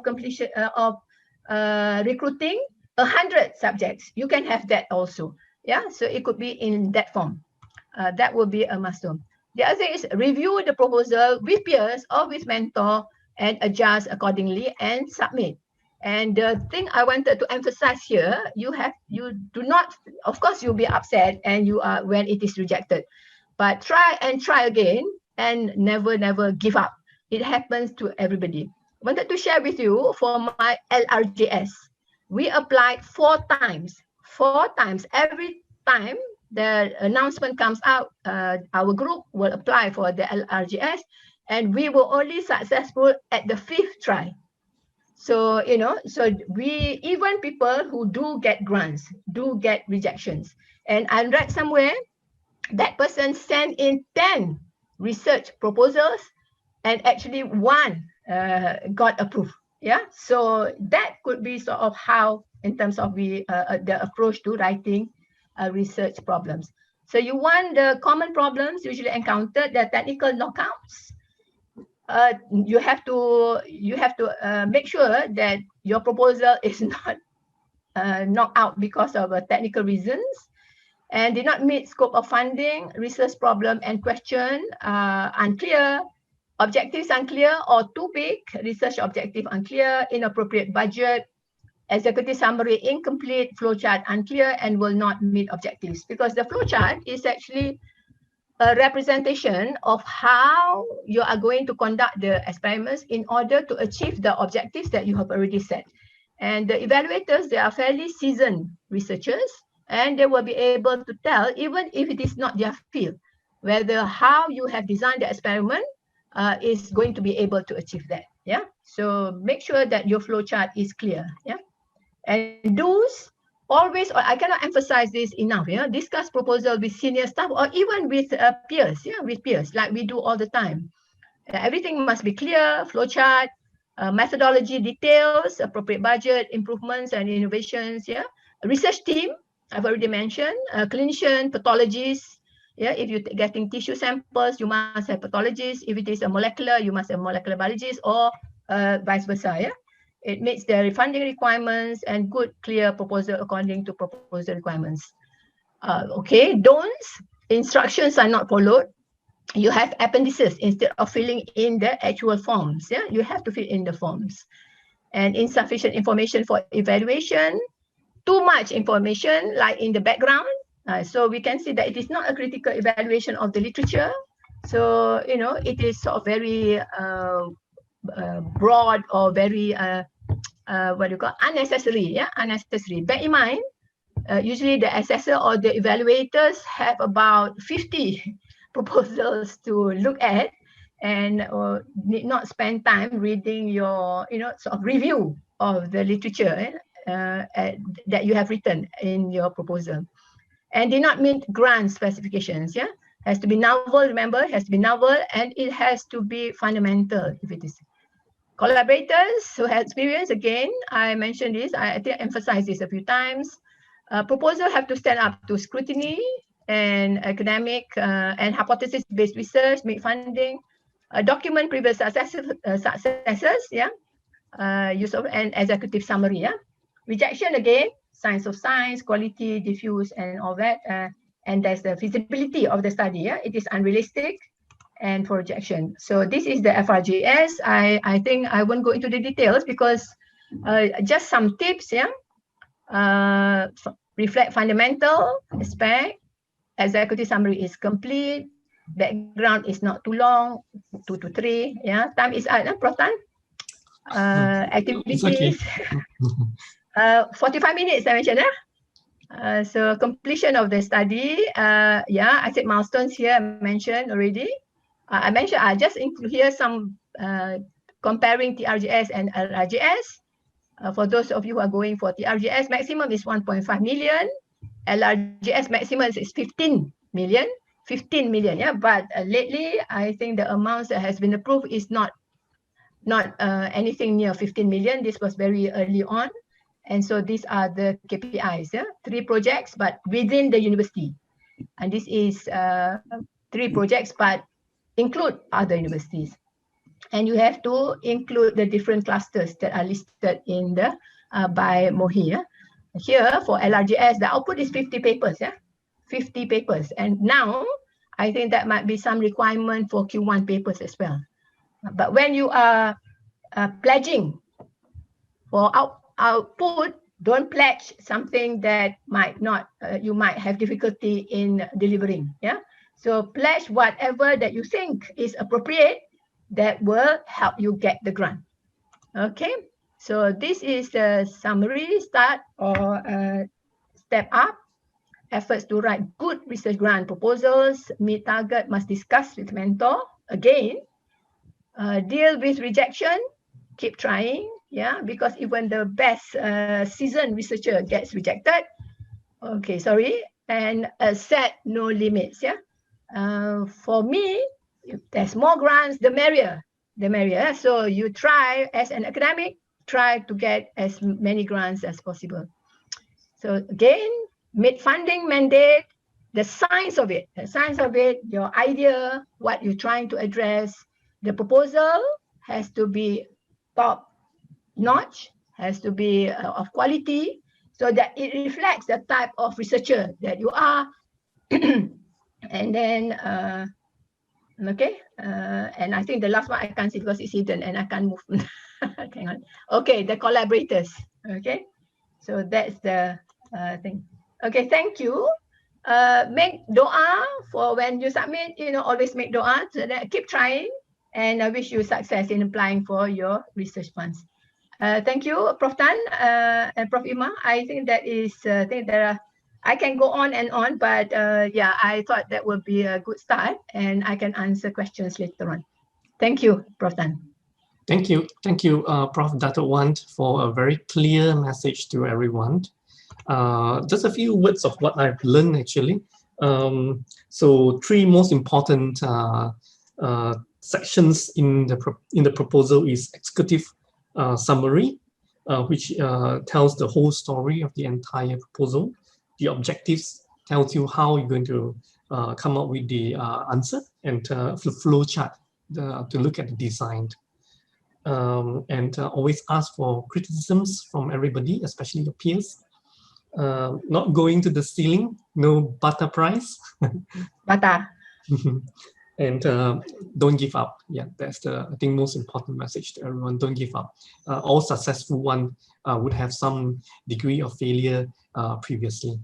recruiting 100 subjects. You can have that also. Yeah, so it could be in that form. That will be a milestone. The other thing is review the proposal with peers or with mentor and adjust accordingly and submit. And the thing I wanted to emphasize here, you do not, of course, you'll be upset and you are when it is rejected, but try again and never give up. It happens to everybody. I wanted to share with you for my LRGS. We applied 4 times. 4 times. Every time the announcement comes out, our group will apply for the LRGS, and we were only successful at the 5th try. So, so even people who do get grants, do get rejections. And I read somewhere that person sent in 10 research proposals and actually 1 got approved. Yeah, so that could be sort of how, in terms of the approach to writing research problems. So you want the common problems usually encountered, the technical knockouts. You have to make sure that your proposal is not knocked out because of technical reasons and did not meet scope of funding, research problem and question unclear, objectives unclear or too big, research objective unclear, inappropriate budget, executive summary incomplete, flowchart unclear, and will not meet objectives. Because the flowchart is actually a representation of how you are going to conduct the experiments in order to achieve the objectives that you have already set. And the evaluators, they are fairly seasoned researchers, and they will be able to tell, even if it is not their field, whether how you have designed the experiment is going to be able to achieve that. Yeah. So make sure that your flow chart is clear. Yeah. And those always, I cannot emphasize this enough. Yeah. Discuss proposal with senior staff or even with peers. Yeah, with peers, like we do all the time. Everything must be clear. Flow chart, methodology details, appropriate budget, improvements and innovations. Yeah. Research team, I've already mentioned, clinician, pathologists. Yeah, if you're getting tissue samples, you must have pathologists. If it is a molecular, you must have molecular biologists, or vice versa. Yeah, it meets the funding requirements and good, clear proposal according to proposal requirements. Okay, don'ts. Instructions are not followed. You have appendices instead of filling in the actual forms. Yeah, you have to fill in the forms. And insufficient information for evaluation. Too much information, like in the background. So we can see that it is not a critical evaluation of the literature. So, you know, it is sort of very broad or very, what do you call, unnecessary. Yeah, unnecessary. Bear in mind, usually the assessor or the evaluators have about 50 proposals to look at, and need not spend time reading your, you know, sort of review of the literature that you have written in your proposal. And did not meet grant specifications. Yeah, has to be novel. Remember, it has to be novel, and it has to be fundamental. If it is collaborators who have experience, again, I mentioned this. I think I emphasized this a few times. Proposal have to stand up to scrutiny and academic and hypothesis-based research, make funding, document previous successes. Yeah, use of an executive summary. Yeah, rejection again. Science of science, quality, diffuse, and all that. And there's the feasibility of the study. Yeah, it is unrealistic, and for rejection. So this is the FRGS. I think I won't go into the details because just some tips. Yeah, reflect fundamental aspect. Executive summary is complete. Background is not too long, 2 to 3. Yeah, time is out. Prof Tan. Activities. 45 minutes I mentioned. So completion of the study. Yeah, I said milestones here. I mentioned already. I mentioned I just include here some comparing TRGS and LRGS. For those of you who are going for TRGS, maximum is 1.5 million. LRGS maximum is 15 million. 15 million. Yeah, but lately I think the amounts that has been approved is not anything near 15 million. This was very early on. And so these are the KPIs, yeah? 3 projects, but within the university. And this is 3 projects, but include other universities. And you have to include the different clusters that are listed in the by Mohi. Yeah? Here for LRGS, the output is 50 papers, yeah? 50 papers. And now I think that might be some requirement for Q1 papers as well. But when you are pledging for output, don't pledge something that might not, you might have difficulty in delivering. Yeah. So pledge whatever that you think is appropriate that will help you get the grant. Okay. So this is the summary, start or step up. Efforts to write good research grant proposals, meet target, must discuss with mentor. Again, deal with rejection, keep trying. Yeah, because even the best seasoned researcher gets rejected. Okay, sorry. And set no limits. Yeah. For me, if there's more grants, the merrier. The merrier. So you try as an academic, try to get as many grants as possible. So again, meet funding mandate, the science of it, your idea, what you're trying to address. The proposal has to be top notch, has to be of quality, so that it reflects the type of researcher that you are. And then, okay, and I think the last one I can't see because it's hidden and I can't move. Hang on. Okay, the collaborators. Okay, so that's the thing. Okay, thank you. Make doa for when you submit, you know, always make doa, so that keep trying, and I wish you success in applying for your research funds. Thank you, Prof. Tan and Prof. Ima. I think that is, I can go on and on, but yeah, I thought that would be a good start and I can answer questions later on. Thank you, Prof. Tan. Thank you, Prof. Dato' Wan, for a very clear message to everyone. Just a few words of what I've learned actually. So three most important sections in the proposal is executive summary, which tells the whole story of the entire proposal. The objectives tells you how you're going to come up with the answer, and the flow chart to look at the design. And always ask for criticisms from everybody, especially your peers. Not going to the ceiling, no butter price. Bata. And don't give up. Yeah, that's the, I think, most important message to everyone. Don't give up. All successful one would have some degree of failure previously.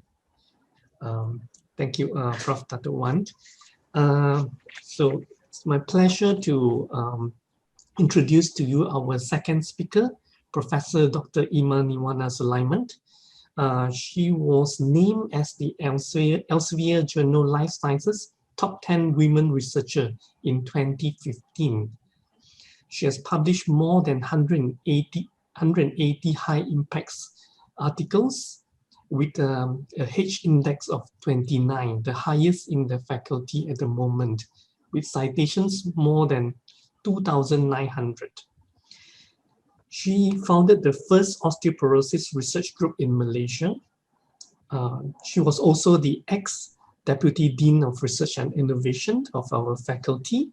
Thank you, Prof. Dato' Wan. So it's my pleasure to introduce to you our second speaker, Professor Dr. Ima Niwana Sulaiman. She was named as the Elsevier Journal Life Sciences Top 10 Women Researcher in 2015. She has published more than 180 high impacts articles with a H index of 29, the highest in the faculty at the moment, with citations more than 2,900. She founded the first osteoporosis research group in Malaysia. She was also the ex-Deputy Dean of Research and Innovation of our faculty,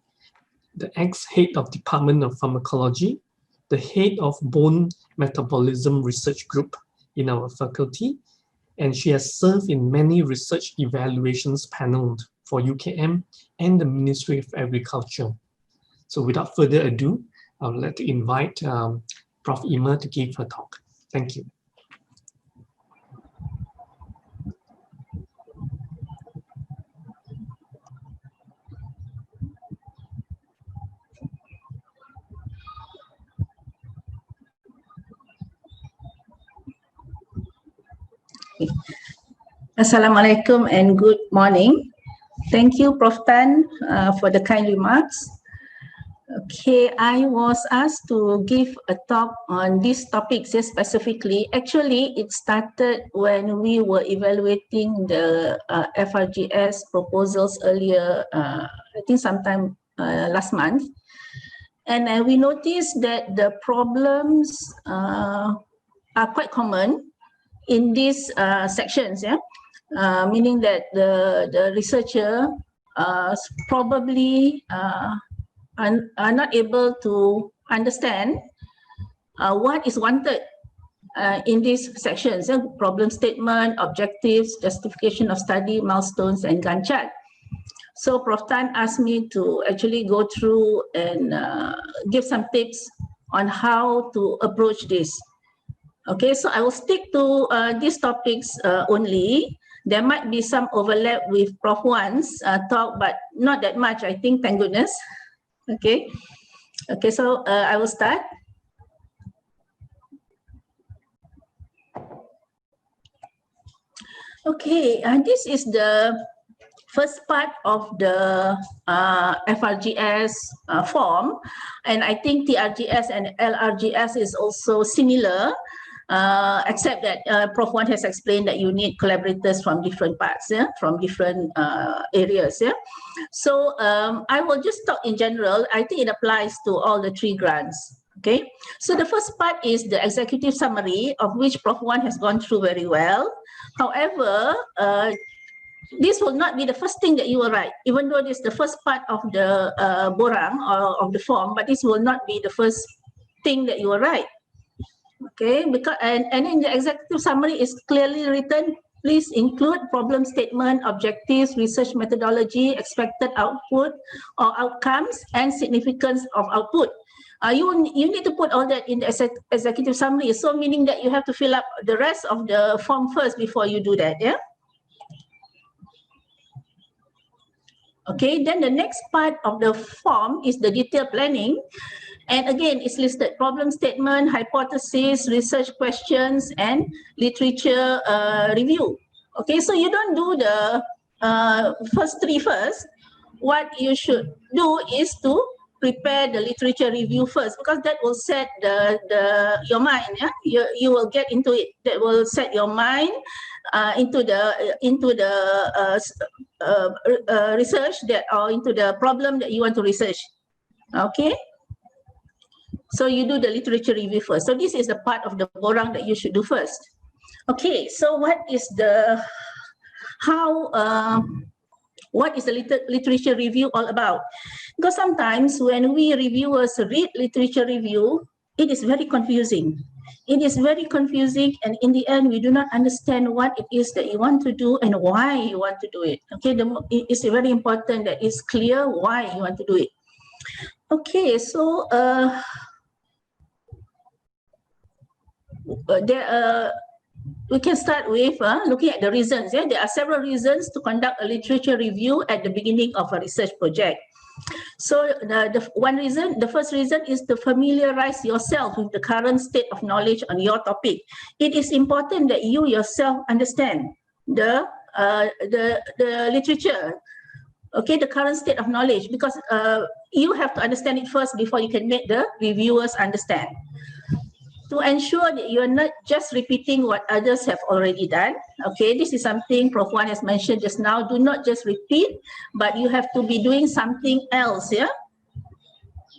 the ex-head of Department of Pharmacology, the head of Bone Metabolism Research Group in our faculty, and she has served in many research evaluations panels for UKM and the Ministry of Agriculture. So without further ado, I would like to invite Prof. Ima to give her talk. Thank you. Assalamualaikum and good morning. Thank you, Prof. Tan, for the kind remarks. Okay, I was asked to give a talk on these topics specifically. Actually, it started when we were evaluating the FRGS proposals earlier, I think sometime last month. And we noticed that the problems are quite common in these sections, meaning that the researcher probably are not able to understand what is wanted in these sections, problem statement, objectives, justification of study, milestones, and Gantt chart. So Prof. Tan asked me to actually go through and give some tips on how to approach this. Okay, so I will stick to these topics only. There might be some overlap with Prof. Wan's talk, but not that much, I think, thank goodness. Okay, so I will start. Okay, this is the first part of the FRGS form, and I think TRGS and LRGS is also similar, except that Prof. Wan has explained that you need collaborators from different parts, from different areas. So I will just talk in general. I think it applies to all the three grants. Okay, so the first part is the executive summary, of which Prof. Wan has gone through very well. However, this will not be the first thing that you will write, even though this is the first part of the borang or of the form, but this will not be the first thing that you will write. Okay, because and in the executive summary is clearly written, please include problem statement, objectives, research methodology, expected output or outcomes, and significance of output. You need to put all that in the executive summary, so meaning that you have to fill up the rest of the form first before you do that. Okay, then the next part of the form is the detailed planning. And again, it's listed problem statement, hypothesis, research questions, and literature review. Okay, so you don't do the first three first. What you should do is to prepare the literature review first, because that will set your mind. Yeah, you will get into it. That will set your mind into the research that, or into the problem that you want to research. Okay. So you do the literature review first. So this is the part of the borang that you should do first. Okay. So what is the literature review all about? Because sometimes when we reviewers read literature review, it is very confusing. It is very confusing, and in the end, we do not understand what it is that you want to do and why you want to do it. Okay, it's very important that it's clear why you want to do it. Okay, so we can start with looking at the reasons. Yeah, there are several reasons to conduct a literature review at the beginning of a research project. So the first reason is to familiarize yourself with the current state of knowledge on your topic. It is important that you yourself understand the literature, okay, the current state of knowledge, because you have to understand it first before you can make the reviewers understand. To ensure that you are not just repeating what others have already done. Okay, this is something Prof. Wan has mentioned just now. Do not just repeat, but you have to be doing something else. Yeah.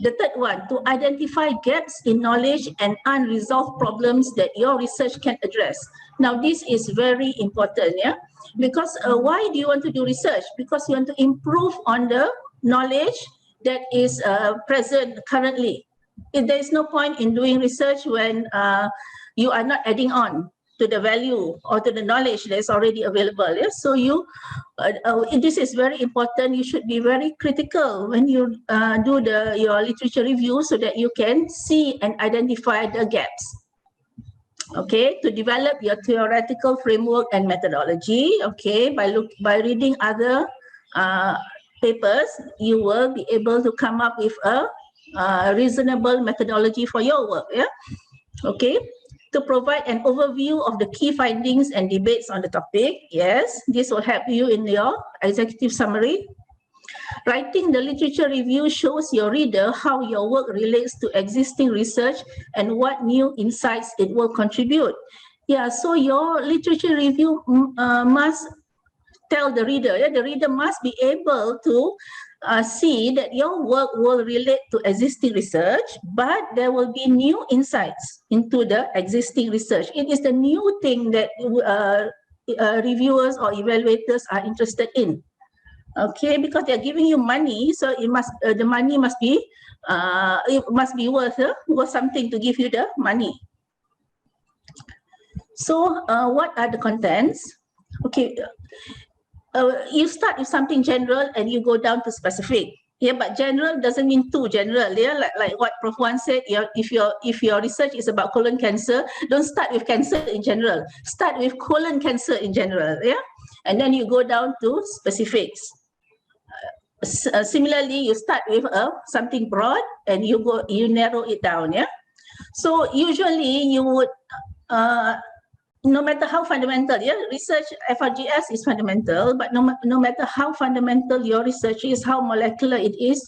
The third one, to identify gaps in knowledge and unresolved problems that your research can address. Now, this is very important. Yeah, because why do you want to do research? Because you want to improve on the knowledge that is present currently. There is no point in doing research when you are not adding on to the value or to the knowledge that is already available. Yeah? So this is very important. You should be very critical when you do your literature review, so that you can see and identify the gaps. Okay, to develop your theoretical framework and methodology. Okay, by reading other papers, you will be able to come up with a reasonable methodology for your work. Yeah. Okay. To provide an overview of the key findings and debates on the topic. Yes, this will help you in your executive summary. Writing the literature review shows your reader how your work relates to existing research and what new insights it will contribute. Yeah, so your literature review must tell the reader. Yeah, the reader must be able to see that your work will relate to existing research, but there will be new insights into the existing research. It is the new thing that reviewers or evaluators are interested in. Okay, because they're giving you money, so the money must be worth something to give you the money. So what are the contents? Okay. You start with something general and you go down to specific. Yeah, but general doesn't mean too general. Yeah, like what Prof. Wan said. If your research is about colon cancer, don't start with cancer in general. Start with colon cancer in general. Yeah, and then you go down to specifics. Similarly, you start with something broad and you narrow it down. Yeah, so usually you would. No matter how fundamental, yeah, research FRGS is fundamental, but no matter how fundamental your research is, how molecular it is,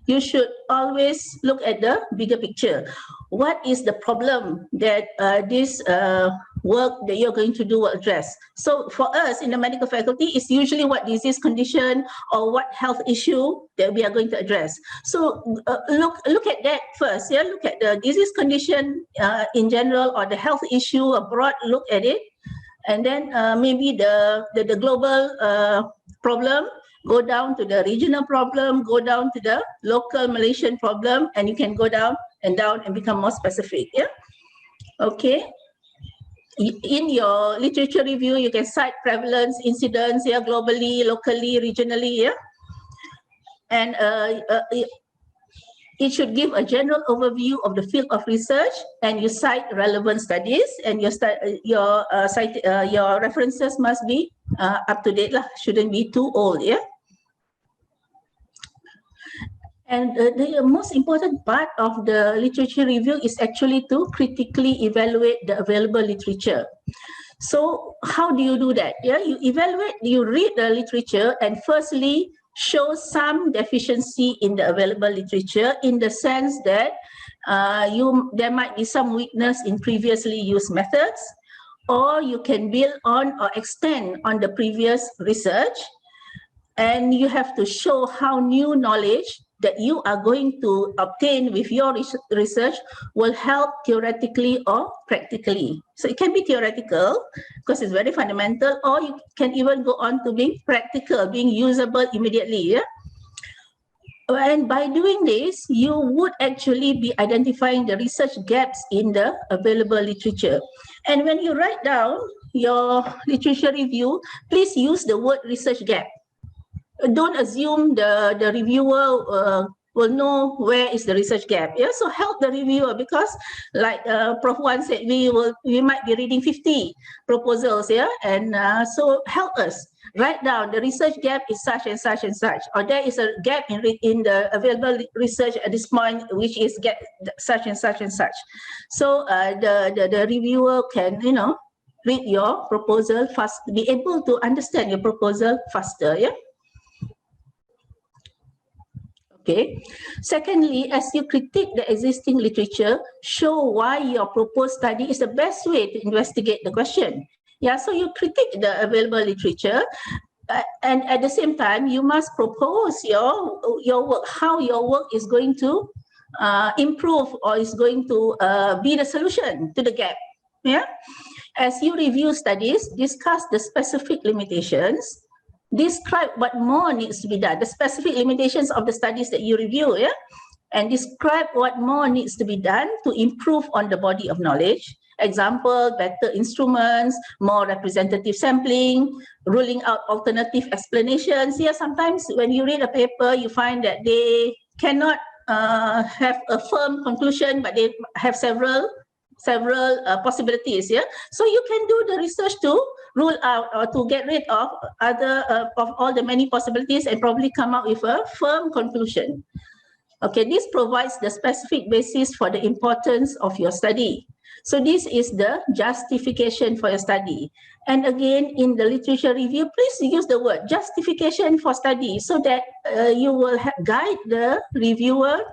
you should always look at the bigger picture. What is the problem that this work that you're going to do will address? So for us in the medical faculty, it's usually what disease condition or what health issue that we are going to address. So look at that first. Yeah, look at the disease condition in general, or the health issue, a broad look at it, and then maybe the global problem, go down to the regional problem, go down to the local Malaysian problem, and you can go down and become more specific. Yeah. Okay. In your literature review, you can cite prevalence, incidence, yeah, globally, locally, regionally, yeah, and it should give a general overview of the field of research, and you cite relevant studies, and your references must be up to date lah. Shouldn't be too old, yeah. And the most important part of the literature review is actually to critically evaluate the available literature. So how do you do that? Yeah, you evaluate, you read the literature and firstly show some deficiency in the available literature in the sense that there might be some weakness in previously used methods, or you can build on or extend on the previous research, and you have to show how new knowledge that you are going to obtain with your research will help theoretically or practically. So it can be theoretical because it's very fundamental, or you can even go on to being practical, being usable immediately. Yeah? And by doing this, you would actually be identifying the research gaps in the available literature. And when you write down your literature review, please use the word research gap. Don't assume the reviewer will know where is the research gap. Yeah, so help the reviewer, because like Prof. Wan said, we might be reading 50 proposals, yeah, and so help us write down the research gap is such and such and such, or there is a gap in the available research at this point, which is get such and such and such. So the reviewer can, you know, read your proposal fast, be able to understand your proposal faster. Yeah. Okay. Secondly, as you critique the existing literature, show why your proposed study is the best way to investigate the question. Yeah, so you critique the available literature, and at the same time, you must propose your work, how your work is going to improve or is going to be the solution to the gap. Yeah. As you review studies, discuss the specific limitations. Describe what more needs to be done, the specific limitations of the studies that you review, yeah? And describe what more needs to be done to improve on the body of knowledge. Example, better instruments, more representative sampling, ruling out alternative explanations. Yeah, sometimes when you read a paper, you find that they cannot have a firm conclusion, but they have several possibilities. Yeah, so you can do the research to rule out or to get rid of other of all the many possibilities and probably come out with a firm conclusion. Okay, this provides the specific basis for the importance of your study. So this is the justification for your study. And again, in the literature review, please use the word justification for study so that you will guide the reviewer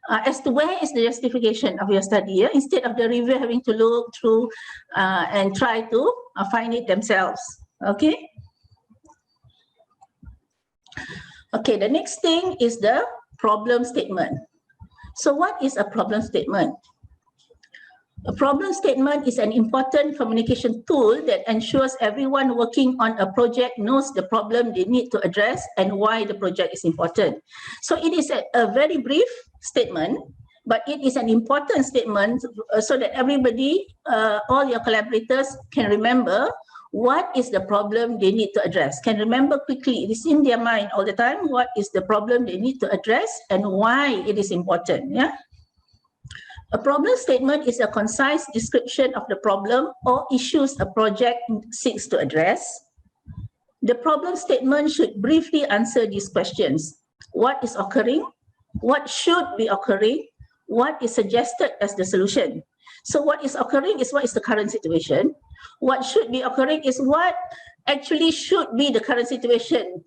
as to where is the justification of your study, yeah? Instead of the reviewer having to look through and try to find it themselves. Okay. Okay, the next thing is the problem statement. So what is a problem statement? A problem statement is an important communication tool that ensures everyone working on a project knows the problem they need to address and why the project is important. So it is a very brief statement, but it is an important statement so that everybody, all your collaborators can remember what is the problem they need to address, can remember quickly. It is in their mind all the time, what is the problem they need to address and why it is important. Yeah. A problem statement is a concise description of the problem or issues a project seeks to address. The problem statement should briefly answer these questions. What is occurring? What should be occurring? What is suggested as the solution? So what is occurring is what is the current situation. What should be occurring is what actually should be the current situation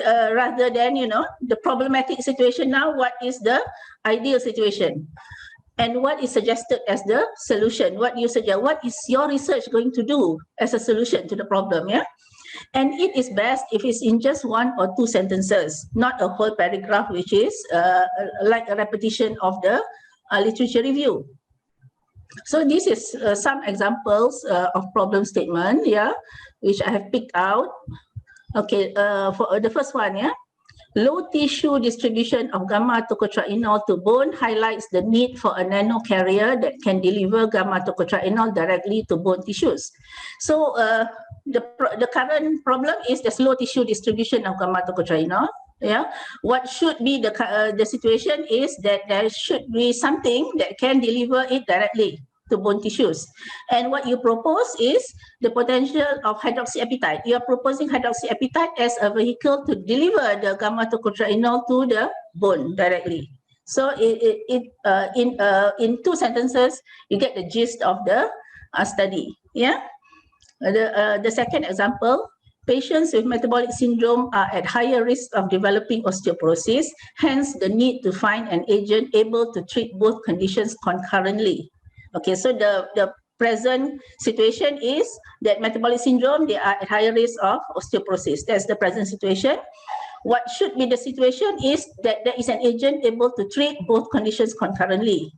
rather than, you know, the problematic situation now, what is the ideal situation. And what is suggested as the solution? What you suggest? What is your research going to do as a solution to the problem? Yeah, and it is best if it's in just 1 or 2 sentences, not a whole paragraph, which is like a repetition of the literature review. So this is some examples of problem statement, yeah, which I have picked out. Okay, for the first one, yeah. Low tissue distribution of gamma-tocotrienol to bone highlights the need for a nano carrier that can deliver gamma-tocotrienol directly to bone tissues. So the current problem is the slow tissue distribution of gamma-tocotrienol. Yeah, what should be the situation is that there should be something that can deliver it directly to bone tissues. And what you propose is the potential of hydroxyapatite. You are proposing hydroxyapatite as a vehicle to deliver the gamma-tocopherolenol to the bone directly. So in 2 sentences, you get the gist of the study. Yeah. The second example, patients with metabolic syndrome are at higher risk of developing osteoporosis, hence the need to find an agent able to treat both conditions concurrently. Okay, so the present situation is that metabolic syndrome, they are at higher risk of osteoporosis. That's the present situation. What should be the situation is that there is an agent able to treat both conditions concurrently.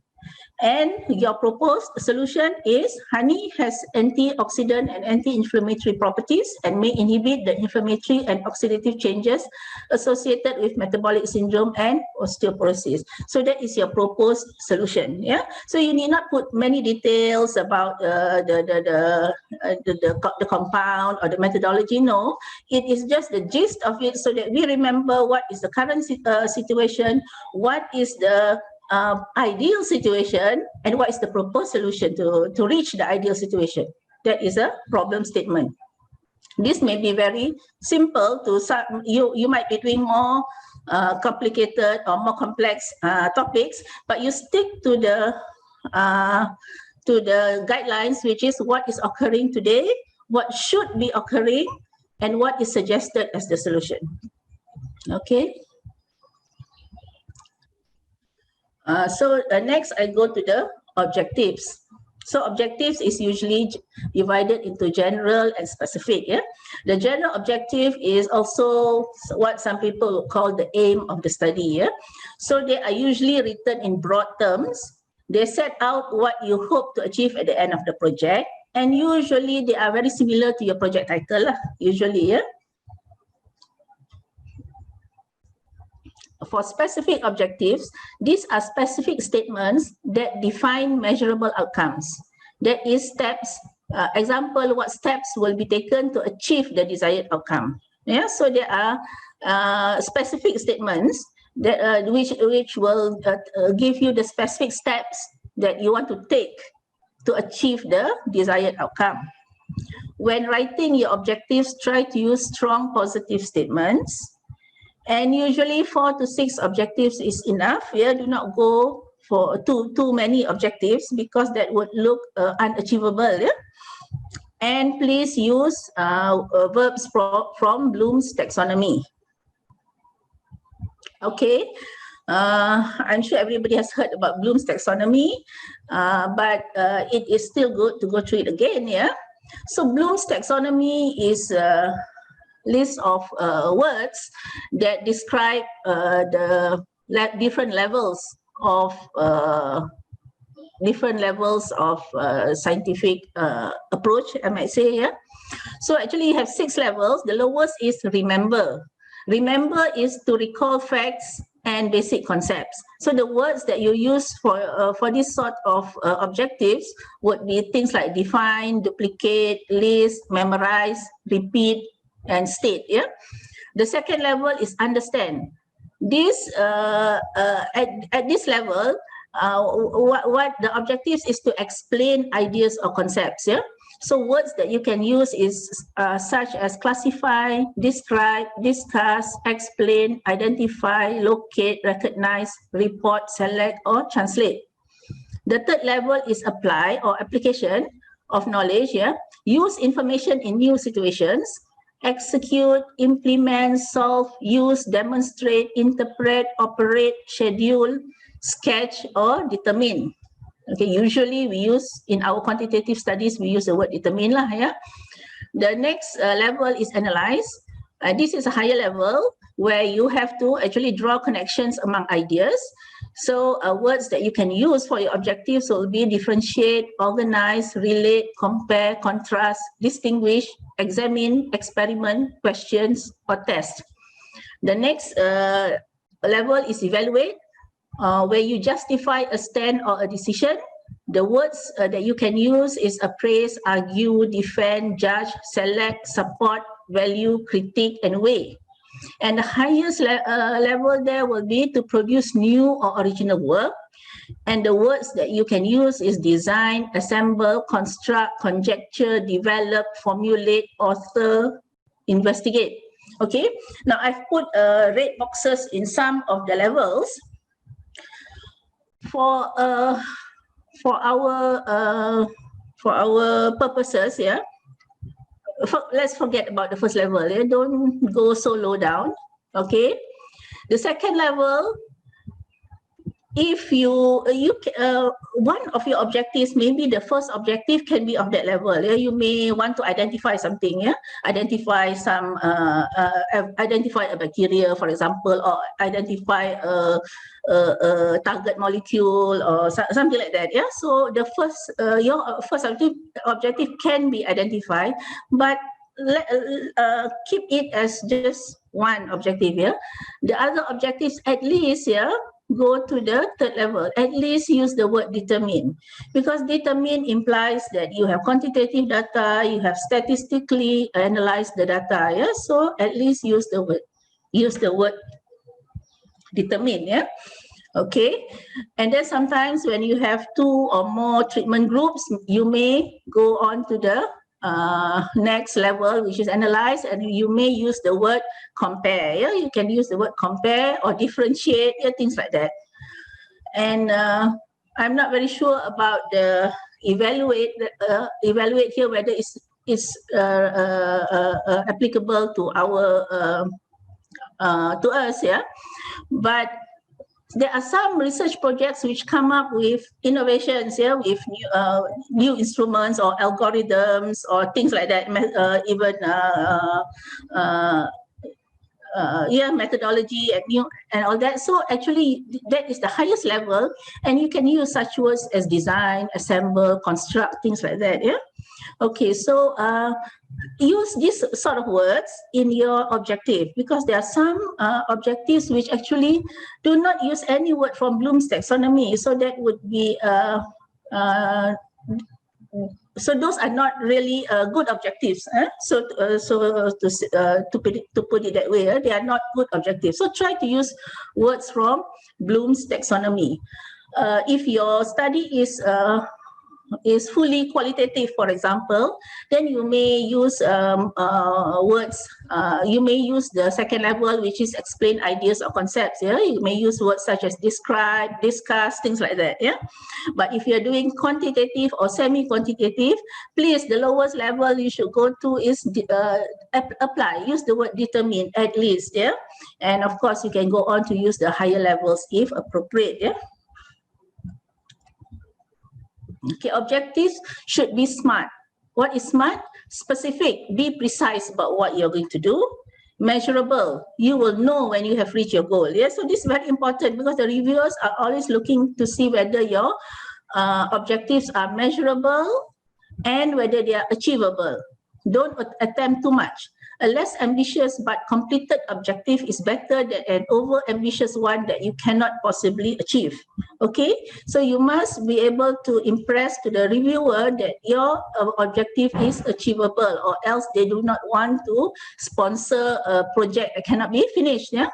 And your proposed solution is honey has antioxidant and anti-inflammatory properties and may inhibit the inflammatory and oxidative changes associated with metabolic syndrome and osteoporosis. So that is your proposed solution. Yeah. So you need not put many details about the compound or the methodology. No, it is just the gist of it so that we remember what is the current situation, what is the ideal situation, and what is the proposed solution to reach the ideal situation. That is a problem statement. This may be very simple to some, you might be doing more complicated or more complex topics, but you stick to the guidelines, which is what is occurring today, what should be occurring, and what is suggested as the solution. Okay. So next I go to the objectives. So objectives is usually divided into general and specific. Yeah, the general objective is also what some people call the aim of the study. Yeah, so they are usually written in broad terms. They set out what you hope to achieve at the end of the project, and usually they are very similar to your project title. Usually, yeah. For specific objectives, these are specific statements that define measurable outcomes. That is steps, example, what steps will be taken to achieve the desired outcome. Yeah, so there are specific statements that which will give you the specific steps that you want to take to achieve the desired outcome. When writing your objectives, try to use strong positive statements. And usually 4 to 6 objectives is enough. Yeah, do not go for too many objectives because that would look unachievable. Yeah? And please use verbs from Bloom's taxonomy. Okay, I'm sure everybody has heard about Bloom's taxonomy, but it is still good to go through it again. Yeah. So Bloom's taxonomy is list of words that describe the different levels of scientific approach, I might say. Yeah. So actually you have 6 levels. The lowest is remember. Remember is to recall facts and basic concepts. So the words that you use for this sort of objectives would be things like define, duplicate, list, memorize, repeat, and state. Yeah. The second level is understand. This at this level, what the objectives is to explain ideas or concepts. Yeah. So words that you can use is such as classify, describe, discuss, explain, identify, locate, recognize, report, select, or translate. The third level is apply or application of knowledge. Yeah. Use information in new situations. Execute, implement, solve, use, demonstrate, interpret, operate, schedule, sketch, or determine. Okay, usually we use, in our quantitative studies, we use the word determine lah, yeah. The next level is analyze. This is a higher level where you have to actually draw connections among ideas. So words that you can use for your objectives will be differentiate, organize, relate, compare, contrast, distinguish, examine, experiment, questions, or test. The next level is evaluate, where you justify a stand or a decision. The words that you can use is appraise, argue, defend, judge, select, support, value, critique, and weigh. And the highest level there will be to produce new or original work. And the words that you can use is design, assemble, construct, conjecture, develop, formulate, author, investigate. Okay, now I've put red boxes in some of the levels for our purposes. Yeah, let's forget about the first level. Yeah, don't go so low down. Okay, the second level, if one of your objectives, maybe the first objective can be of that level. Yeah, you may want to identify something. Yeah, identify a bacteria, for example, or identify a target molecule or something like that. Yeah, so the first your first objective can be identified, but keep it as just one objective. Yeah, the other objectives at least, yeah, go to the third level. At least use the word determine, because determine implies that you have quantitative data, you have statistically analyzed the data. Yeah, so at least use the word determine. Yeah, okay. And then sometimes when you have 2 or more treatment groups, you may go on to the next level, which is analyze, and you may use the word compare. Yeah, you can use the word compare or differentiate, yeah, things like that. And I'm not very sure about the evaluate here, whether it's applicable to our to us. Yeah, but there are some research projects which come up with innovations, yeah, with new instruments or algorithms or things like that, methodology and all that. So actually, that is the highest level, and you can use such words as design, assemble, construct, things like that. Yeah. Okay, so use these sort of words in your objective, because there are some objectives which actually do not use any word from Bloom's taxonomy. So that would be so those are not really good objectives. So to put it that way, they are not good objectives. So try to use words from Bloom's taxonomy. If your study is fully qualitative, for example, then you may use words. You may use the second level, which is explain ideas or concepts. Yeah, you may use words such as describe, discuss, things like that. Yeah, but if you're doing quantitative or semi-quantitative, please, the lowest level you should go to is apply. Use the word determine at least. Yeah, and of course you can go on to use the higher levels if appropriate. Yeah. Okay, objectives should be SMART. What is SMART? Specific, be precise about what you're going to do. Measurable, you will know when you have reached your goal. Yeah, so this is very important, because the reviewers are always looking to see whether your objectives are measurable and whether they are achievable. Don't attempt too much. A less ambitious but completed objective is better than an over-ambitious one that you cannot possibly achieve. Okay, so you must be able to impress to the reviewer that your objective is achievable, or else they do not want to sponsor a project that cannot be finished. Yeah.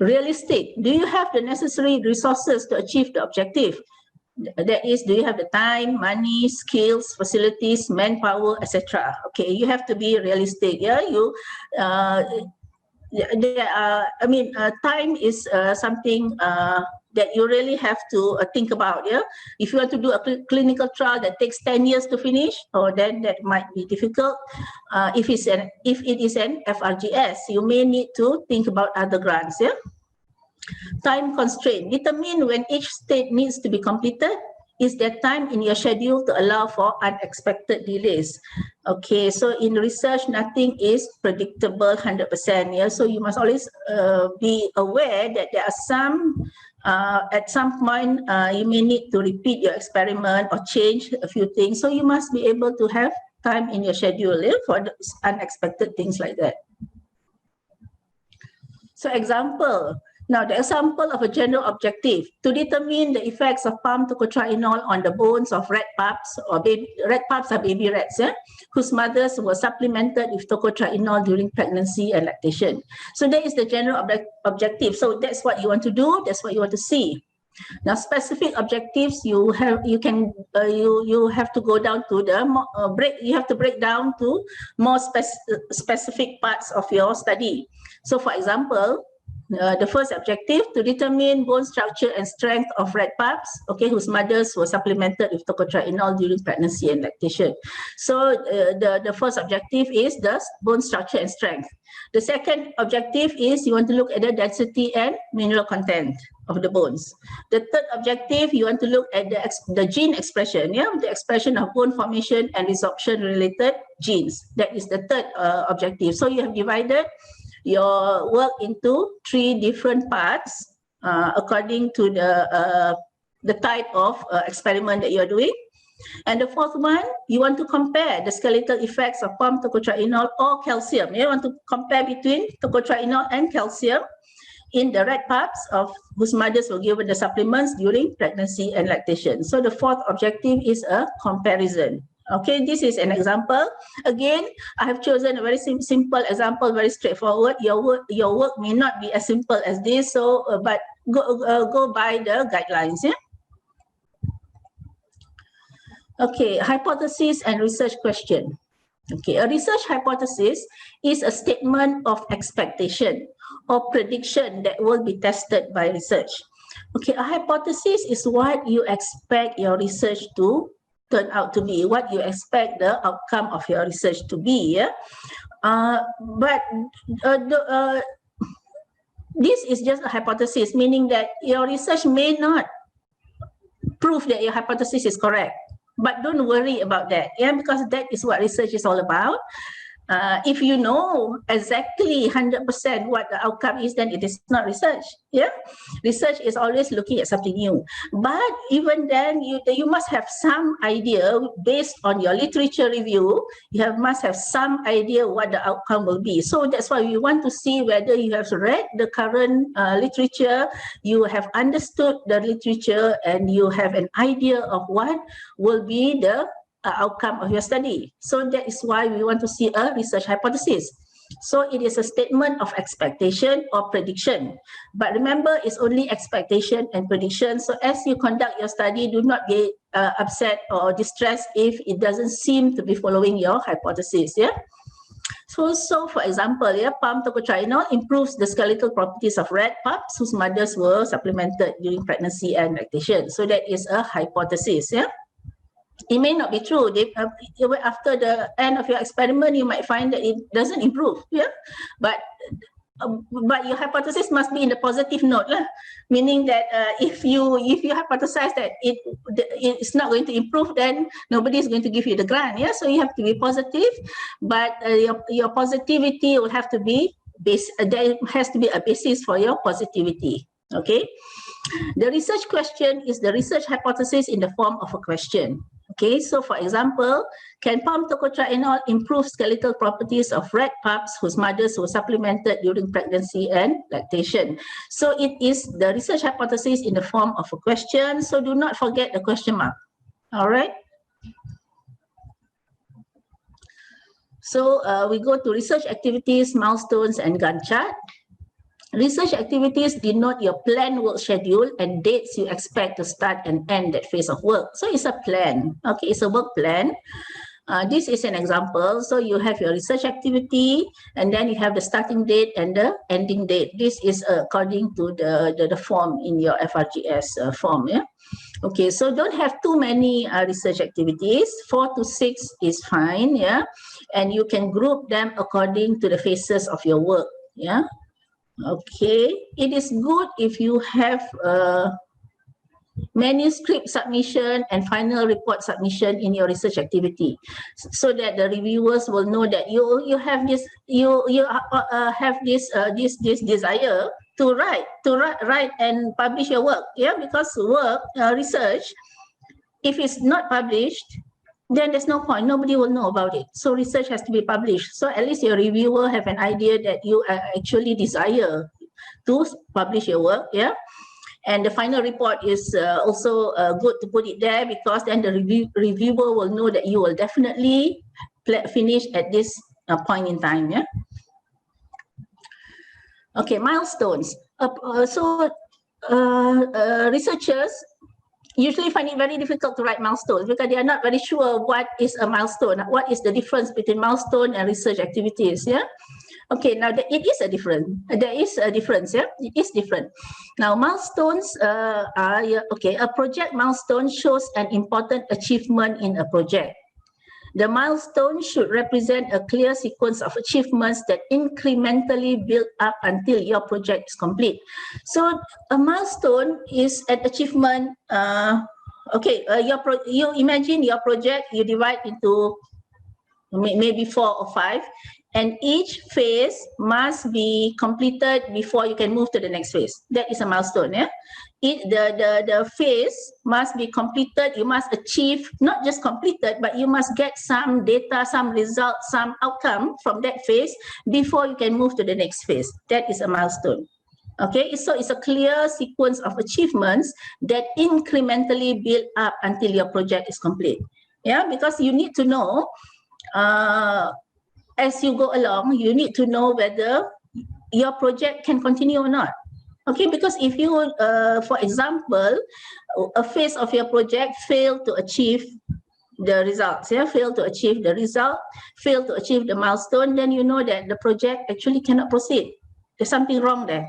Realistic. Do you have the necessary resources to achieve the objective? That is, do you have the time, money, skills, facilities, manpower, etc. Okay, you have to be realistic. Yeah, time is something that you really have to think about. Yeah, if you want to do a clinical trial that takes 10 years to finish, then that might be difficult. If it is an FRGS, you may need to think about other grants. Yeah. Time constraint. Determine when each stage needs to be completed. Is there time in your schedule to allow for unexpected delays? Okay, so in research, nothing is predictable 100%. Yeah, so you must always be aware that there are some, at some point, you may need to repeat your experiment or change a few things. So you must be able to have time in your schedule, yeah, for unexpected things like that. So example. Now, the example of a general objective: to determine the effects of palm tocotrienol on the bones of red pups, or red pups are baby rats, yeah, whose mothers were supplemented with tocotrienol during pregnancy and lactation. So that is the general objective. So that's what you want to do. That's what you want to see. Now, specific objectives you have to go down to the break down to more specific parts of your study. So, for example, the first objective, to determine bone structure and strength of red pups, okay, whose mothers were supplemented with tocotrienol during pregnancy and lactation. So the first objective is the bone structure and strength. The second objective is you want to look at the density and mineral content of the bones. The third objective, you want to look at the gene expression, the expression of bone formation and resorption related genes. That is the third objective. So you have divided your work into 3 different parts according to the type of experiment that you are doing. And the fourth one, you want to compare the skeletal effects of pump tocotrienol or calcium. You want to compare between tocotrienol and calcium in the red pups of whose mothers were given the supplements during pregnancy and lactation. So the fourth objective is a comparison. Okay, this is an example. Again, I have chosen a very simple example, very straightforward. Your work may not be as simple as this, so but go by the guidelines. Yeah. Okay, hypothesis and research question. Okay, a research hypothesis is a statement of expectation or prediction that will be tested by research. Okay, a hypothesis is what you expect your research to turn out to be, what you expect the outcome of your research to be. Yeah? This is just a hypothesis, meaning that your research may not prove that your hypothesis is correct. But don't worry about that, because that is what research is all about. If you know exactly 100% what the outcome is, then it is not research. Yeah, research is always looking at something new. But even then, you must have some idea based on your literature review. You must have some idea what the outcome will be. So that's why we want to see whether you have read the current literature, you have understood the literature, and you have an idea of what will be the outcome of your study. So that is why we want to see a research hypothesis. So it is a statement of expectation or prediction. But remember, it's only expectation and prediction. So as you conduct your study, do not get upset or distressed if it doesn't seem to be following your hypothesis. Yeah. So for example, pump tocotrienol improves the skeletal properties of red pups whose mothers were supplemented during pregnancy and lactation. So that is a hypothesis. Yeah. It may not be true. After the end of your experiment, you might find that it doesn't improve. Yeah, but your hypothesis must be in the positive note, meaning that if you hypothesize that it's not going to improve, then nobody is going to give you the grant. Yeah, so you have to be positive, but your positivity will have to be there has to be a basis for your positivity. Okay, the research question is the research hypothesis in the form of a question. Okay, so for example, can pump tocotrienol improve skeletal properties of red pups whose mothers were supplemented during pregnancy and lactation? So it is the research hypothesis in the form of a question. So do not forget the question mark. All right. So we go to research activities, milestones, and Gantt chart. Research activities denote your planned work schedule and dates you expect to start and end that phase of work. So it's a plan. Okay, it's a work plan. This is an example. So you have your research activity, and then you have the starting date and the ending date. This is according to the form in your FRGS form. Yeah. Okay, so don't have too many research activities. 4 to 6 is fine. Yeah, and you can group them according to the phases of your work. Yeah. Okay, it is good if you have manuscript submission and final report submission in your research activity, so that the reviewers will know that you have this this desire to write and publish your work. Yeah, because research, if it's not published, then there's no point. Nobody will know about it. So research has to be published. So at least your reviewer have an idea that you actually desire to publish your work. Yeah. And the final report is also good to put it there, because then the reviewer will know that you will definitely finish at this point in time. Yeah. Okay, milestones. So researchers usually find it very difficult to write milestones because they are not very sure what is a milestone, what is the difference between milestone and research activities. Yeah. Okay, now it is a difference. There is a difference, yeah? It is different. Now, milestones are, okay, a project milestone shows an important achievement in a project. The milestone should represent a clear sequence of achievements that incrementally build up until your project is complete. So, a milestone is an achievement. You imagine your project, you divide into maybe 4 or 5, and each phase must be completed before you can move to the next phase. That is a milestone. Yeah, the phase must be completed. You must achieve, not just completed, but you must get some data, some result, some outcome from that phase before you can move to the next phase. That is a milestone. Okay, so it's a clear sequence of achievements that incrementally build up until your project is complete. Yeah, because you need to know as you go along, you need to know whether your project can continue or not. Okay, because if you, for example, a phase of your project failed to achieve the results, fail to achieve the result, fail to achieve the milestone, then you know that the project actually cannot proceed. There's something wrong there.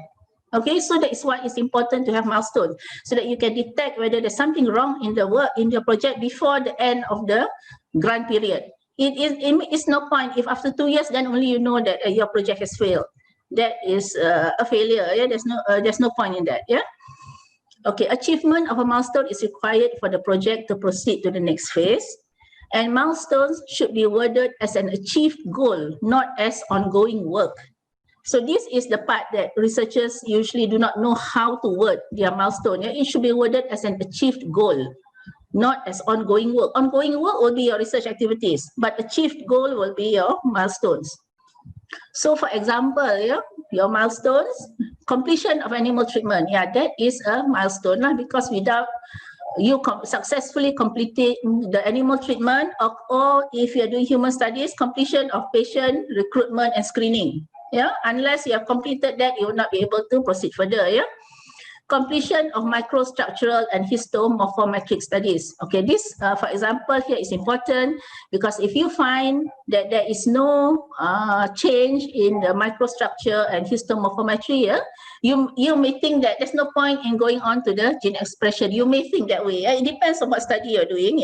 Okay, so that is why it's important to have milestones, so that you can detect whether there's something wrong in the work, in your project before the end of the grant period. It's no point if after 2 years then only you know that your project has failed. That is a failure. Yeah, there's no point in that. Yeah. Okay, achievement of a milestone is required for the project to proceed to the next phase, and milestones should be worded as an achieved goal, not as ongoing work. So this is the part that researchers usually do not know how to word their milestone. Yeah? It should be worded as an achieved goal, not as ongoing work. Ongoing work will be your research activities, but achieved goal will be your milestones. So for example, your milestones, completion of animal treatment. Yeah, that is a milestone because without you successfully completing the animal treatment, or if you're doing human studies, completion of patient recruitment and screening. Yeah, unless you have completed that, you will not be able to proceed further. Yeah. Completion of microstructural and histomorphometric studies. Okay, this, for example, here is important because if you find that there is no change in the microstructure and histomorphometry, you may think that there's no point in going on to the gene expression. You may think that way. It depends on what study you're doing.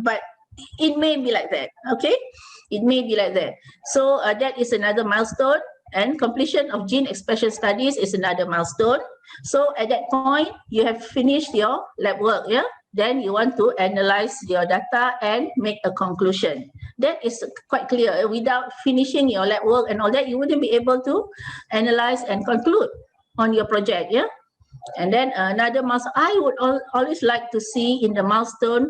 But it may be like that. Okay, it may be like that. So that is another milestone. And completion of gene expression studies is another milestone. So at that point, you have finished your lab work, Then you want to analyze your data and make a conclusion. That is quite clear. Without finishing your lab work and all that, you wouldn't be able to analyze and conclude on your project, And then another milestone, I would always like to see in the milestone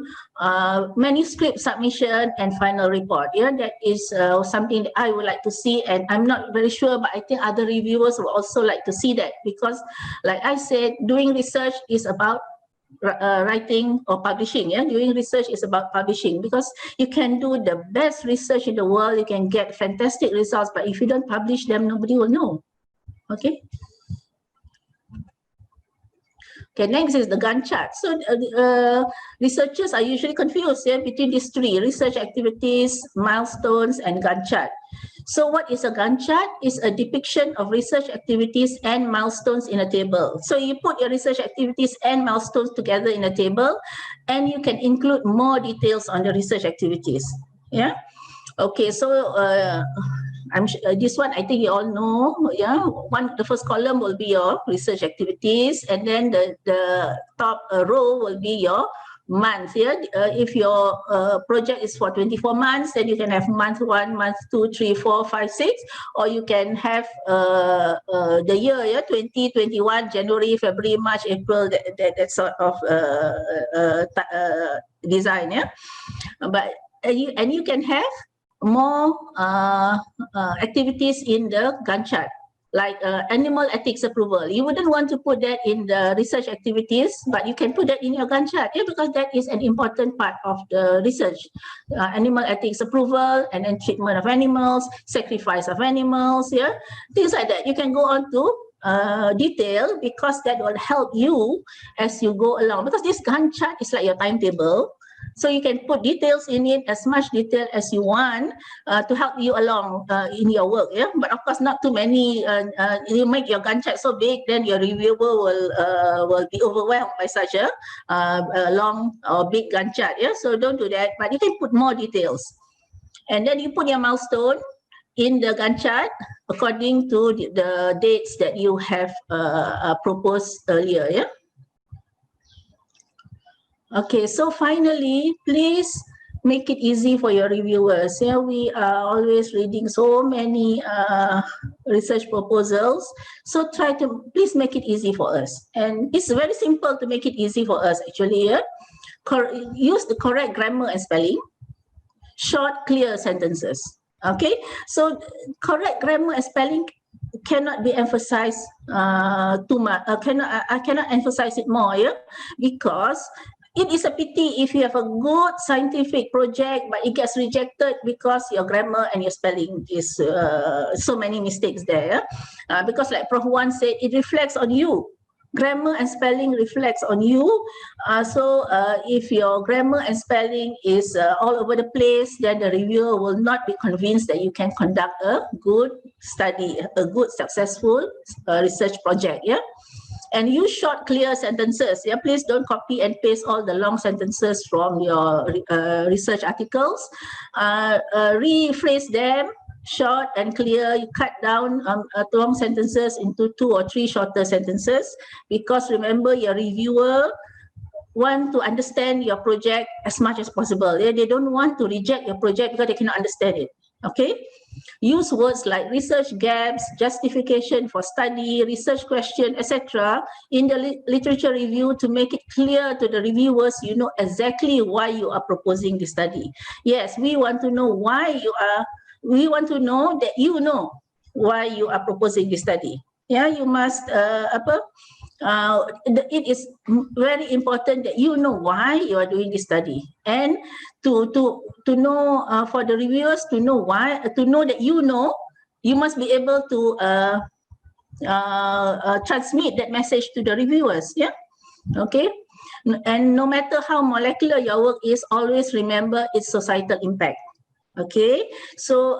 manuscript submission and final report. That is something that I would like to see, and I'm not very sure, but I think other reviewers would also like to see that because, like I said, doing research is about writing or publishing. Doing research is about publishing because you can do the best research in the world, you can get fantastic results, but if you don't publish them, nobody will know. Okay. Okay, next is the Gantt chart. So researchers are usually confused between these three: research activities, milestones, and Gantt chart. So what is a Gantt chart? It's a depiction of research activities and milestones in a table. So you put your research activities and milestones together in a table, and you can include more details on the research activities. Yeah. Okay, so this one I think you all know. The first column will be your research activities, and then the top row will be your month. If your project is for 24 months, then you can have month 1, month 2, 3, 4, 5, 6, or you can have the year 2021, January, February, March, April, that sort of design. But you can have more activities in the Gantt chart, like animal ethics approval. You wouldn't want to put that in the research activities, but you can put that in your Gantt chart, because that is an important part of the research. Animal ethics approval, and then treatment of animals, sacrifice of animals, things like that. You can go on to detail, because that will help you as you go along. Because this Gantt chart is like your timetable. So you can put details in it, as much detail as you want, to help you along in your work. Yeah, but of course not too many. You make your Gantt chart so big, then your reviewer will be overwhelmed by such a long or big Gantt chart. Yeah, so don't do that. But you can put more details, and then you put your milestone in the Gantt chart according to the dates that you have proposed earlier. Yeah. Okay, so finally, please make it easy for your reviewers. Yeah, we are always reading so many research proposals. So try to please make it easy for us. And it's very simple to make it easy for us actually. Yeah? Use the correct grammar and spelling. Short, clear sentences. Okay, so correct grammar and spelling cannot be emphasized too much. I cannot emphasize it more, yeah, because it is a pity if you have a good scientific project but it gets rejected because your grammar and your spelling is so many mistakes there. Because like Prof. Wan said, it reflects on you. Grammar and spelling reflects on you. So if your grammar and spelling is all over the place, then the reviewer will not be convinced that you can conduct a good study, a good successful research project. Yeah. And use short, clear sentences. Yeah, please don't copy and paste all the long sentences from your research articles. Rephrase them, short and clear. You cut down long sentences into 2 or 3 shorter sentences, because remember, your reviewer want to understand your project as much as possible. They don't want to reject your project because they cannot understand it. Okay. Use words like research gaps, justification for study, research question, etc. in the literature review to make it clear to the reviewers you know exactly why you are proposing the study. Yes, we want to know why you are, we want to know that you know why you are proposing the study. Yeah, you must it is very important that you know why you are doing this study, and to know for the reviewers to know why, to know that you know, you must be able to transmit that message to the reviewers. Yeah, okay. And no matter how molecular your work is, always remember its societal impact. Okay, so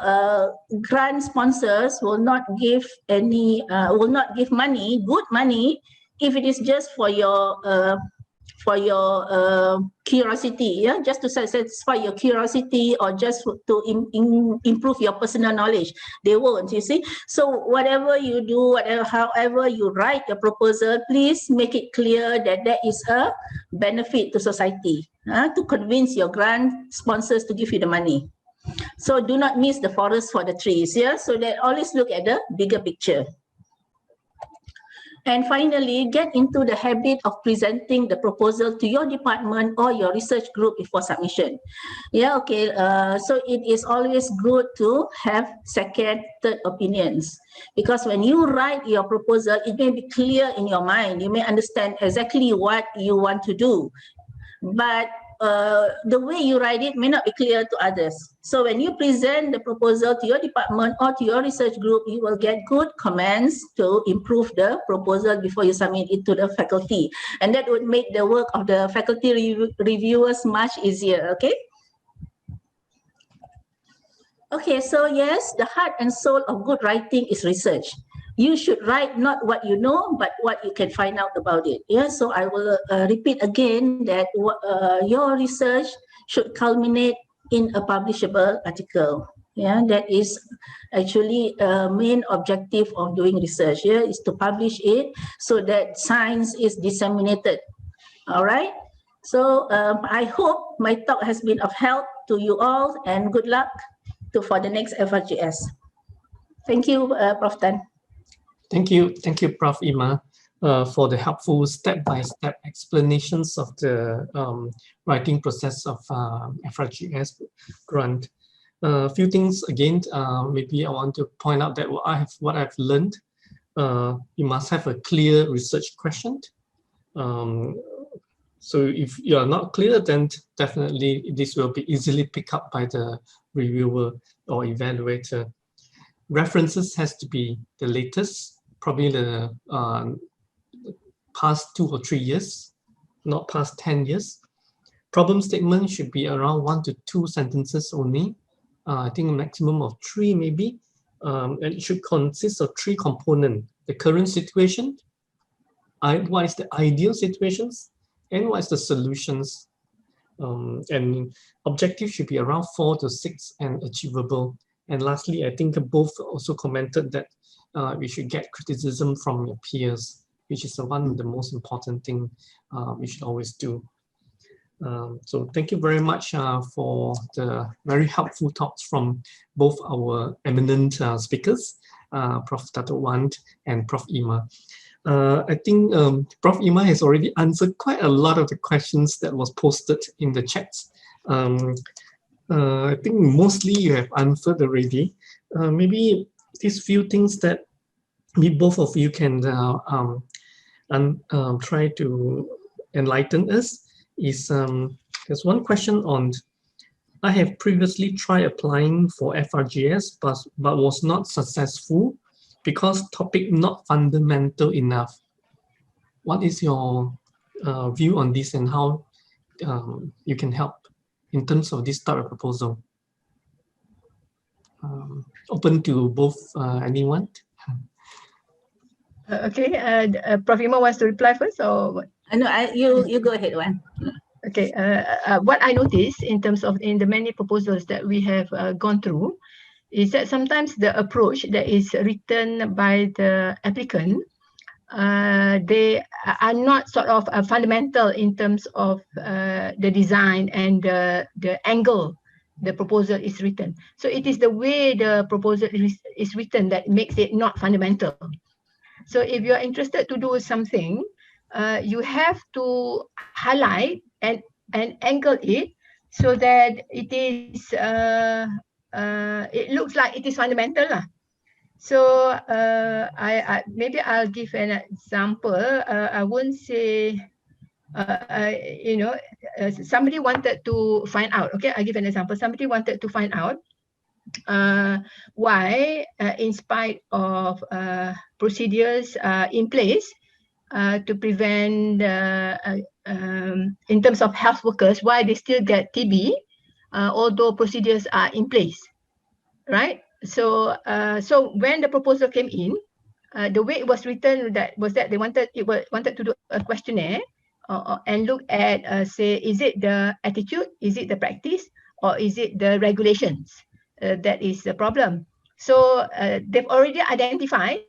grant sponsors will not give any, will not give money, good money, if it is just for your curiosity, yeah, just to satisfy your curiosity or just to improve your personal knowledge. They won't, you see. So whatever you do, however you write your proposal, please make it clear that there is a benefit to society, to convince your grant sponsors to give you the money. So do not miss the forest for the trees. Yeah, so that always look at the bigger picture. And finally, get into the habit of presenting the proposal to your department or your research group before submission. Yeah, okay. So it is always good to have second, third opinions, because when you write your proposal, it may be clear in your mind. You may understand exactly what you want to do, but the way you write it may not be clear to others. So when you present the proposal to your department or to your research group, you will get good comments to improve the proposal before you submit it to the faculty. And that would make the work of the faculty reviewers much easier, okay? Okay, so yes, the heart and soul of good writing is research. You should write not what you know, but what you can find out about it. Yeah, so I will repeat again that your research should culminate in a publishable article. Yeah, that is actually a main objective of doing research. Yeah, is to publish it so that science is disseminated. All right. So I hope my talk has been of help to you all, and good luck for the next FRGS. Thank you, Prof. Tan. Thank you, Prof. Ima, for the helpful step-by-step explanations of the writing process of FRGS grant. A few things again. Maybe I want to point out that what I've learned. You must have a clear research question. So if you are not clear, then definitely this will be easily picked up by the reviewer or evaluator. References has to be the latest probably the past 2 or 3 years, not past 10 years. Problem statement should be around 1 to 2 sentences only. I think a maximum of 3 maybe. And it should consist of 3 components: the current situation, what is the ideal situations, and what is the solutions. And objective should be around 4 to 6 and achievable. And lastly, I think both also commented that we should get criticism from your peers, which is one of the most important thing we should always do. So thank you very much for the very helpful talks from both our eminent speakers, Prof. Dato' Wan and Prof. Ima. I think Prof. Ima has already answered quite a lot of the questions that was posted in the chat. I think mostly you have answered already. Maybe these few things that both of you can try to enlighten us is there's one question on, I have previously tried applying for FRGS but was not successful because topic not fundamental enough. What is your view on this and how you can help in terms of this type of proposal? Open to both anyone. Okay, Prof. Ima wants to reply first, or what? No, you go ahead, Wan. Okay, what I noticed in terms of in the many proposals that we have gone through is that sometimes the approach that is written by the applicant, they are not sort of fundamental in terms of the design and the angle the proposal is written. So it is the way the proposal is written that makes it not fundamental. So if you're interested to do something, you have to highlight and angle it so that it is it looks like it is fundamental lah. So I maybe I'll give an example. I won't say you know, somebody wanted to find out. Okay, I'll give an example. Somebody wanted to find out why, in spite of procedures in place to prevent, in terms of health workers, why they still get TB, although procedures are in place, right? So, so when the proposal came in, the way it was written was that they wanted to do a questionnaire and look at, say, is it the attitude, is it the practice, or is it the regulations that is the problem? So they've already identified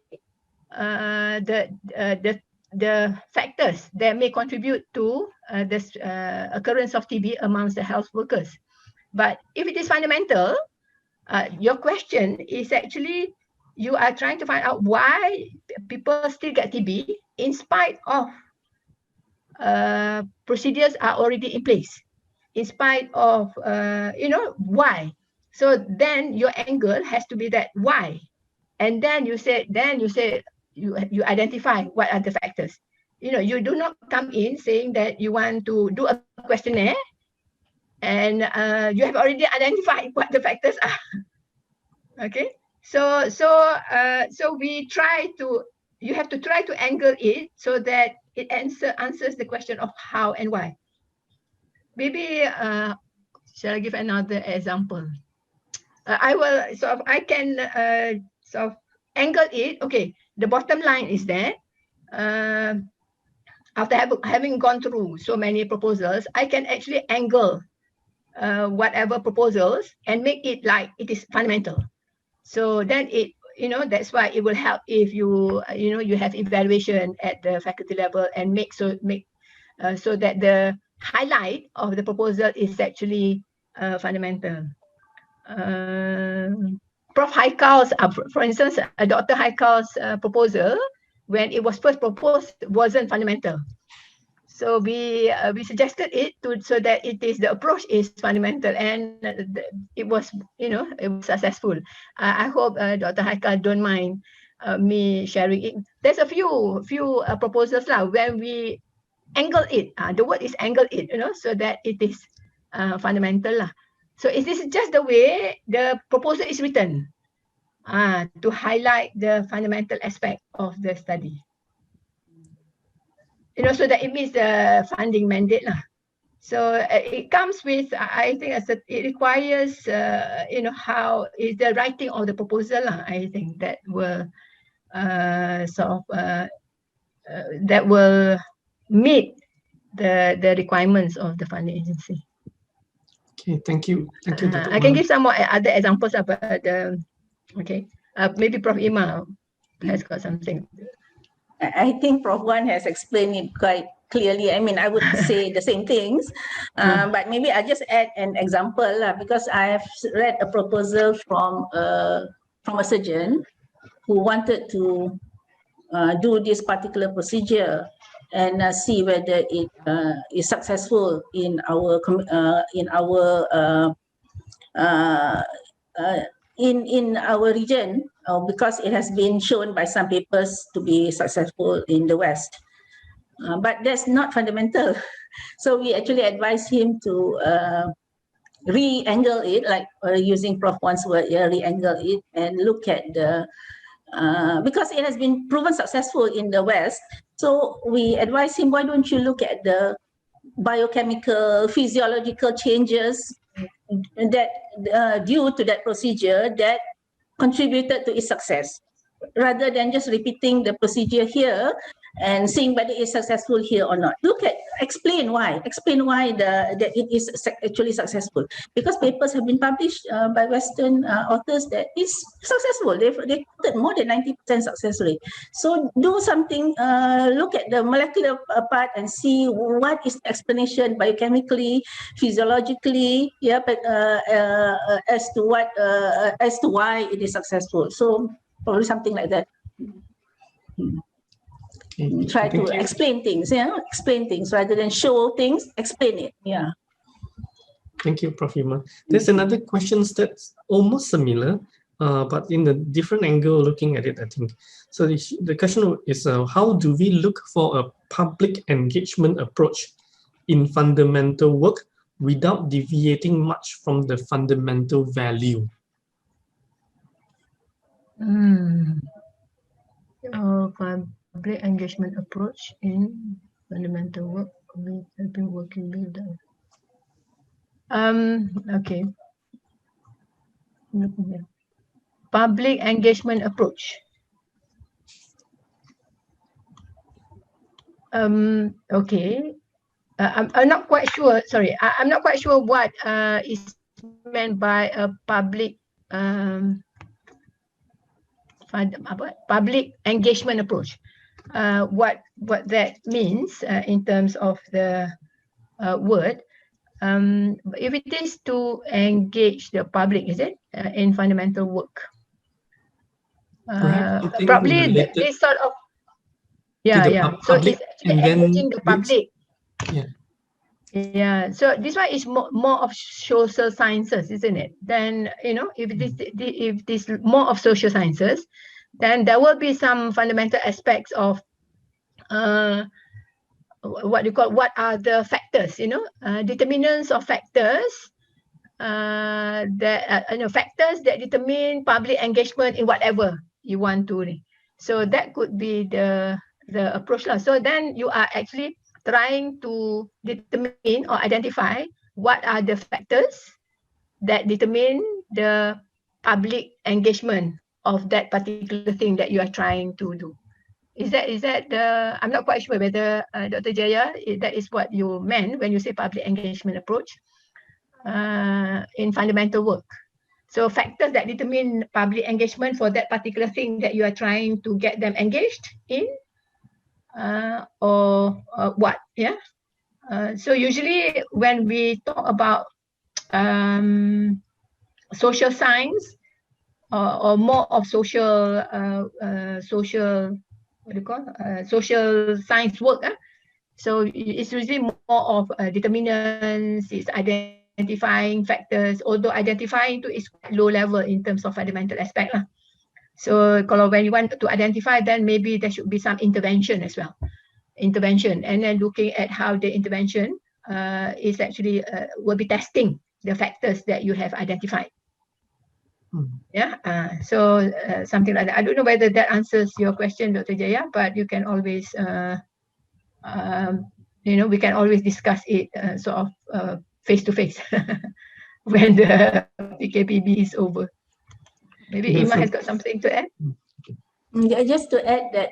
the factors that may contribute to this occurrence of TB amongst the health workers. But if it is fundamental, your question is actually, you are trying to find out why people still get TB in spite of procedures are already in place, in spite of, you know, why. So then your angle has to be that why. And then you identify what are the factors. You know, you do not come in saying that you want to do a questionnaire and you have already identified what the factors are. Okay, so we try to, you have to try to angle it so that it answers the question of how and why. Maybe shall I give another example? I will I can sort of angle it. Okay, the bottom line is that after having gone through so many proposals, I can actually angle whatever proposals and make it like it is fundamental. So then it, you know, that's why it will help if you, you know, you have evaluation at the faculty level and make so that the highlight of the proposal is actually fundamental. Prof. Haikal's, for instance, Dr. Haikal's proposal, when it was first proposed, wasn't fundamental. So we suggested it so that it is, the approach is fundamental, and it was, you know, it was successful. I hope Dr. Haikal don't mind me sharing it. There's a few proposals now when we angle it. The word is angle it, you know, so that it is fundamental lah. So this is just the way the proposal is written. to highlight the fundamental aspect of the study. So that it meets the funding mandate lah. So it comes with, I think, it requires, how is the writing of the proposal lah. I think that will that will meet the requirements of the funding agency. Okay, thank you. Thank you, Dr. I can give some more other examples about the, maybe Prof. Ima has got something. I think Prof. Wan has explained it quite clearly. I mean, I would say the same things, but maybe I just add an example because I have read a proposal from a surgeon who wanted to do this particular procedure and see whether it is successful in our region, because it has been shown by some papers to be successful in the West. But that's not fundamental. So we actually advise him to re-angle it, like using Prof. Wan's word, re-angle it and look at the, because it has been proven successful in the West. So we advise him, why don't you look at the biochemical, physiological changes that due to that procedure that contributed to its success, rather than just repeating the procedure here and seeing whether it's successful here or not. Explain why that it is actually successful, because papers have been published by Western authors that it's successful. They quoted more than 90% success rate. So do something, look at the molecular part and see what is the explanation biochemically, physiologically, as to why it is successful. So probably something like that. Okay, try to explain things, explain things rather than show things, explain it. Yeah. Thank you, Prof. Ima. There's another question that's almost similar, but in a different angle looking at it, I think. So the question is, how do we look for a public engagement approach in fundamental work without deviating much from the fundamental value? Public engagement approach in fundamental work with helping working builder. Okay. Public engagement approach. Okay. I'm not quite sure. Sorry, I'm not quite sure what is meant by a public public engagement approach. What that means in terms of the word. If it is to engage the public, is it in fundamental work? Probably this sort of So it's actually engaging the public. So this one is more of social sciences, isn't it? Then if it is more of social sciences, then there will be some fundamental aspects of what are the factors, determinants of factors factors that determine public engagement in whatever you want to. So that could be the approach lah. So then you are actually trying to determine or identify what are the factors that determine the public engagement of that particular thing that you are trying to do. Is that the, I'm not quite sure whether Dr. Jaya, that is what you meant when you say public engagement approach in fundamental work. So factors that determine public engagement for that particular thing that you are trying to get them engaged in, or what? So usually when we talk about social science or more of social social science work, so it's usually more of determinants, it's identifying factors, although identifying is low level in terms of fundamental aspect lah. So when you want to identify, then maybe there should be some intervention as well. Intervention, and then looking at how the intervention is actually will be testing the factors that you have identified. Yeah, something like that. I don't know whether that answers your question, Dr. Jaya, but you can always, we can always discuss it sort of face to face when the PKPB is over. Maybe Ima has got something to add. Yeah, just to add that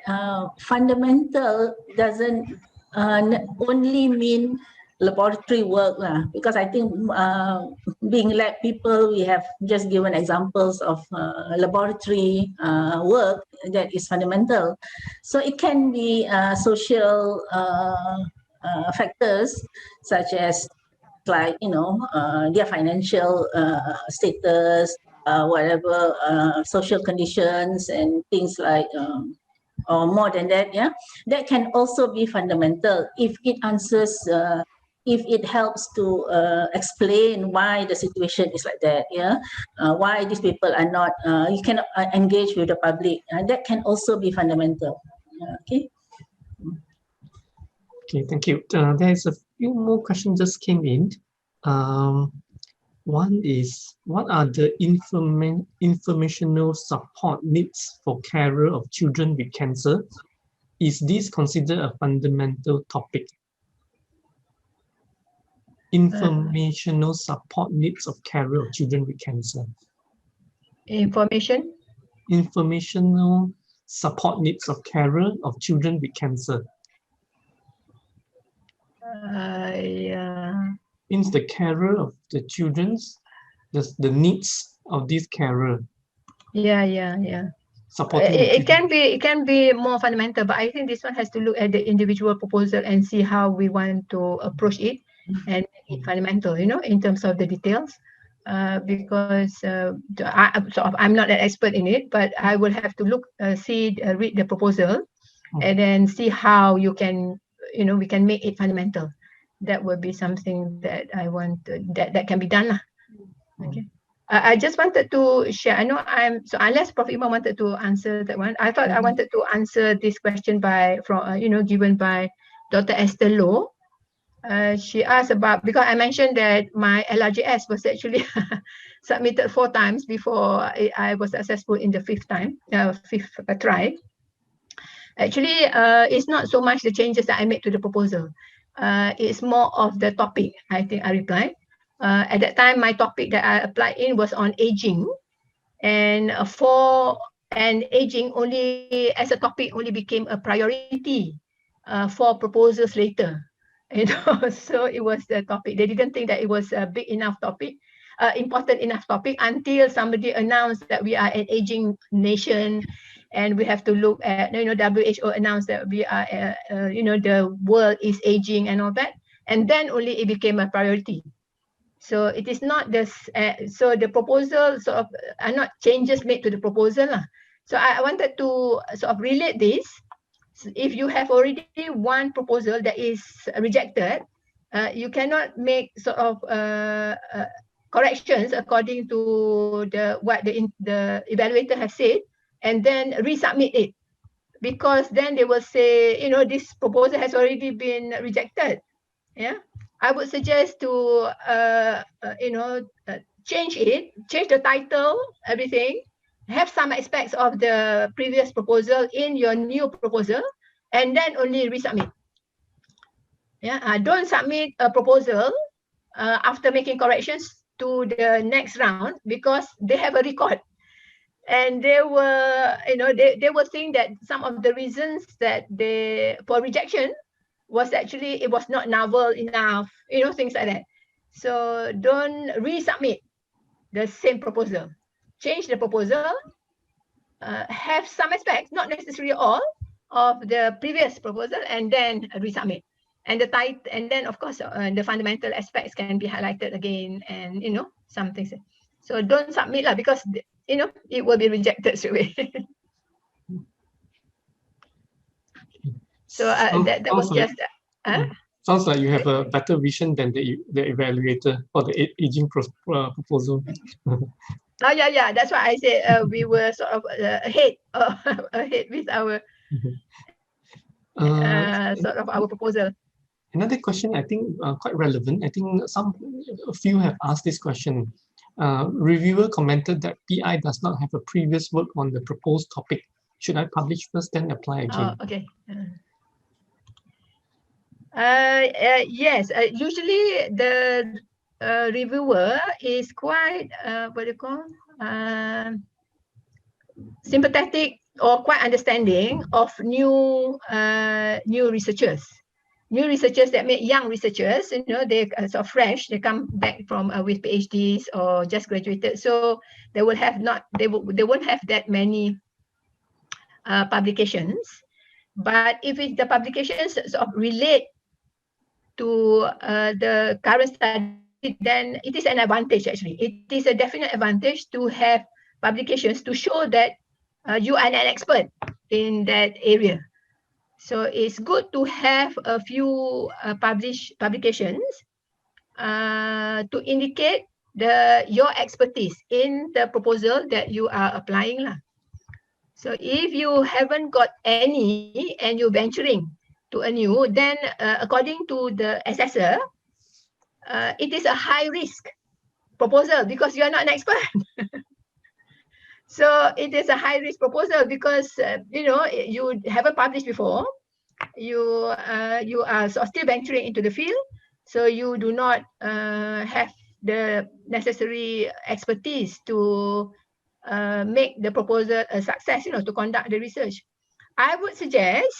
fundamental doesn't only mean laboratory work because I think being lab people, we have just given examples of laboratory work that is fundamental. So it can be social factors such as like their financial status, whatever social conditions and things like or more than that, that can also be fundamental if it answers if it helps to explain why the situation is like that, why these people are not you cannot engage with the public, that can also be fundamental. Okay, thank you. There's a few more questions just came in. One is, what are the informational support needs for carer of children with cancer? Is this considered a fundamental topic? Informational support needs of carer of children with cancer. Informational support needs of carer of children with cancer. Means the carer of the children's, the needs of this carer. Supporting it can be more fundamental, but I think this one has to look at the individual proposal and see how we want to approach it and make it fundamental, in terms of the details. Because I'm not an expert in it, but I will have to look, read the proposal, and then see how you can, we can make it fundamental. That would be something that I want that can be done. Okay. I just wanted to share. I know unless Prof. Ima wanted to answer that one, I thought I wanted to answer this question given by Dr. Esther Low. She asked about, because I mentioned that my LRGS was actually submitted 4 times before I was successful in the fifth try. Actually, it's not so much the changes that I made to the proposal. It's more of the topic, I think I replied. At that time, my topic that I applied in was on aging, and aging only as a topic only became a priority for proposals later. So it was the topic. They didn't think that it was a big enough topic, important enough topic, until somebody announced that we are an aging nation, and we have to look at, WHO announced that we are, the world is aging and all that, and then only it became a priority. So it is not this. So the proposal sort of are not changes made to the proposal. So I wanted to sort of relate this. If you have already one proposal that is rejected, you cannot make sort of corrections according to what the evaluator has said, and then resubmit it, because then they will say, this proposal has already been rejected. Yeah. I would suggest to, change the title, everything, have some aspects of the previous proposal in your new proposal, and then only resubmit. Yeah, don't submit a proposal after making corrections to the next round, because they have a record. And they were, they were saying that some of the reasons that for rejection was actually it was not novel enough, things like that. So don't resubmit the same proposal. Change the proposal, have some aspects, not necessarily all, of the previous proposal, and then resubmit. And and then of course the fundamental aspects can be highlighted again, and some things. So don't submit because it will be rejected straight away. So that was just. Sounds like you have a better vision than the evaluator for the aging proposal. Oh yeah. That's why I said we were sort of ahead with our sort of our proposal. Another question I think quite relevant. I think a few have asked this question. Reviewer commented that PI does not have a previous work on the proposed topic. Should I publish first, then apply again? Oh, okay. Yes, usually the reviewer is quite, what do you call, sympathetic or quite understanding of new researchers. New researchers that make young researchers, you know, they are sort of fresh, they come back from with PhDs or just graduated. So they will have they won't have that many publications. But if the publications sort of relate to the current study, then it is an advantage actually. It is a definite advantage to have publications to show that you are an expert in that area. So it's good to have a few publications to indicate your expertise in the proposal that you are applying lah. So if you haven't got any and you're venturing to a new, then according to the assessor, it is a high risk proposal because you are not an expert. So it is a high risk proposal because you know, you haven't published before. You are still venturing into the field, so you do not have the necessary expertise to make the proposal a success, you know, to conduct the research. I would suggest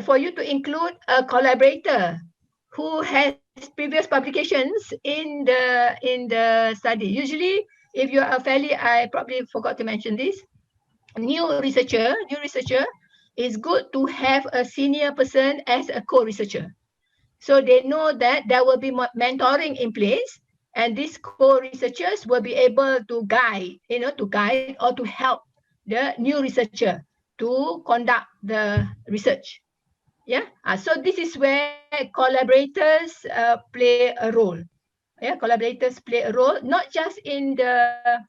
for you to include a collaborator who has previous publications in the study. Usually, if you are I probably forgot to mention this, new researcher, it's good to have a senior person as a co-researcher. So they know that there will be mentoring in place, and these co-researchers will be able to guide, you know, or to help the new researcher to conduct the research. Yeah. So this is where collaborators play a role. Yeah, collaborators play a role, not just in the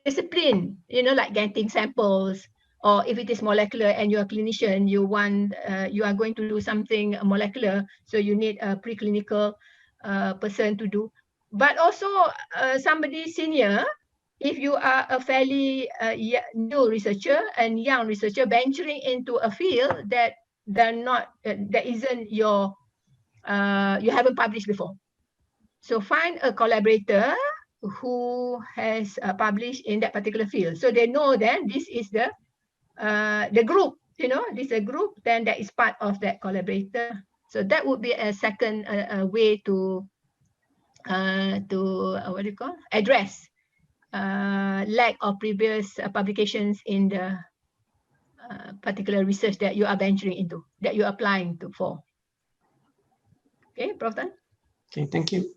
discipline, you know, like getting samples, or if it is molecular and you're a clinician, you are going to do something molecular, so you need a preclinical person to do. But also somebody senior, if you are a fairly new researcher and young researcher venturing into a field that isn't your, you haven't published before. So find a collaborator who has published in that particular field. So they know that this is the group, you know, this is a group, then that is part of that collaborator. So that would be a second way to what do you call, address lack of previous publications in the particular research that you are venturing into, that you're applying to for. Okay, Prof. Tan? Okay, thank you.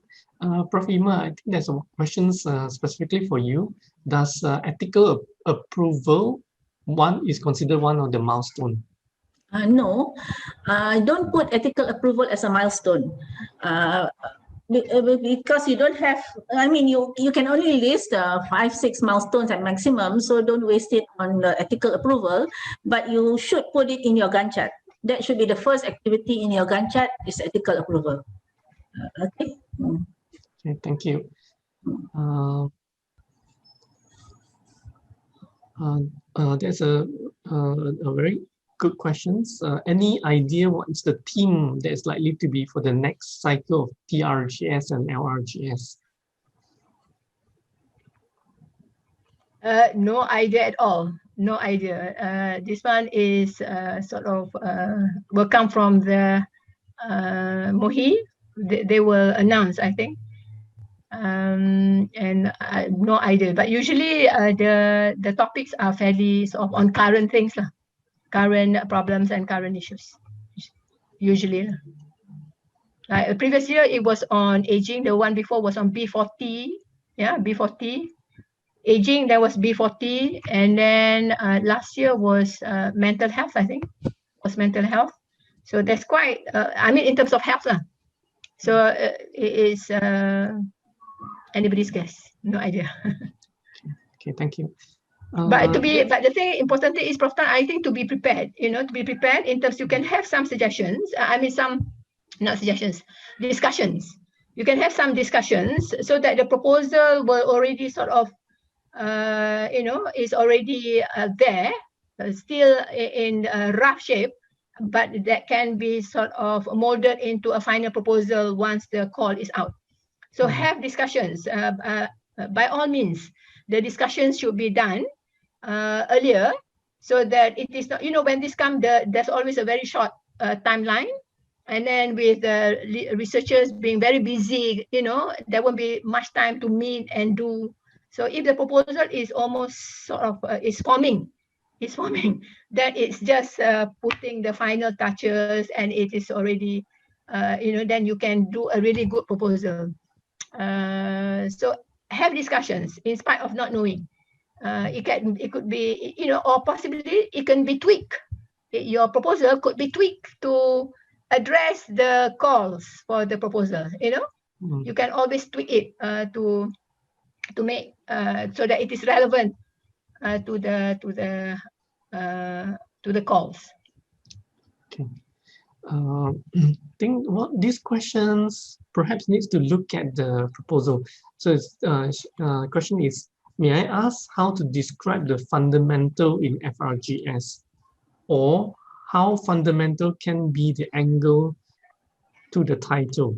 Prof. Ima, I think there's some questions specifically for you. Does ethical approval is considered one of the milestone? No, I don't put ethical approval as a milestone. Because you don't have, I mean, you can only list 5-6 milestones at maximum, so don't waste it on the ethical approval, but you should put it in your Gantt chart. That should be the first activity in your Gantt chart, is ethical approval. Okay. Okay, thank you. There's a very good questions. Any idea what is the theme that is likely to be for the next cycle of TRGS and LRGS? No idea at all. No idea. This one is sort of will come from the MOHI. They will announce, I think. And no idea. But usually the topics are fairly sort of on current things lah. Current problems and current issues, usually. Previous year, it was on aging. The one before was on B40. Yeah, B40. Aging, there was B40. And then last year was mental health, I think. Was mental health. So that's quite, I mean, in terms of health. So it is anybody's guess. No idea. Okay, thank you. But the thing important thing is, Prof. Tan, I think to be prepared, you know, to be prepared in terms you can have some suggestions. I mean, some, not suggestions, discussions. you can have some discussions so that the proposal will already sort of, is already there, still in rough shape, but that can be sort of molded into a final proposal once the call is out. So have discussions. By all means, the discussions should be done earlier, so that it is not, when this comes, there's always a very short timeline. And then with the researchers being very busy, there won't be much time to meet and do. So if the proposal is almost sort of is forming, that it's just putting the final touches, and it is already, then you can do a really good proposal. So have discussions in spite of not knowing. It could be, or possibly it can be tweaked. Your proposal could be tweaked to address the calls for the proposal. You can always tweak it to make so that it is relevant to the calls. Okay. I think these questions perhaps needs to look at the proposal. So question is, may I ask how to describe the fundamental in FRGS, or how fundamental can be the angle to the title?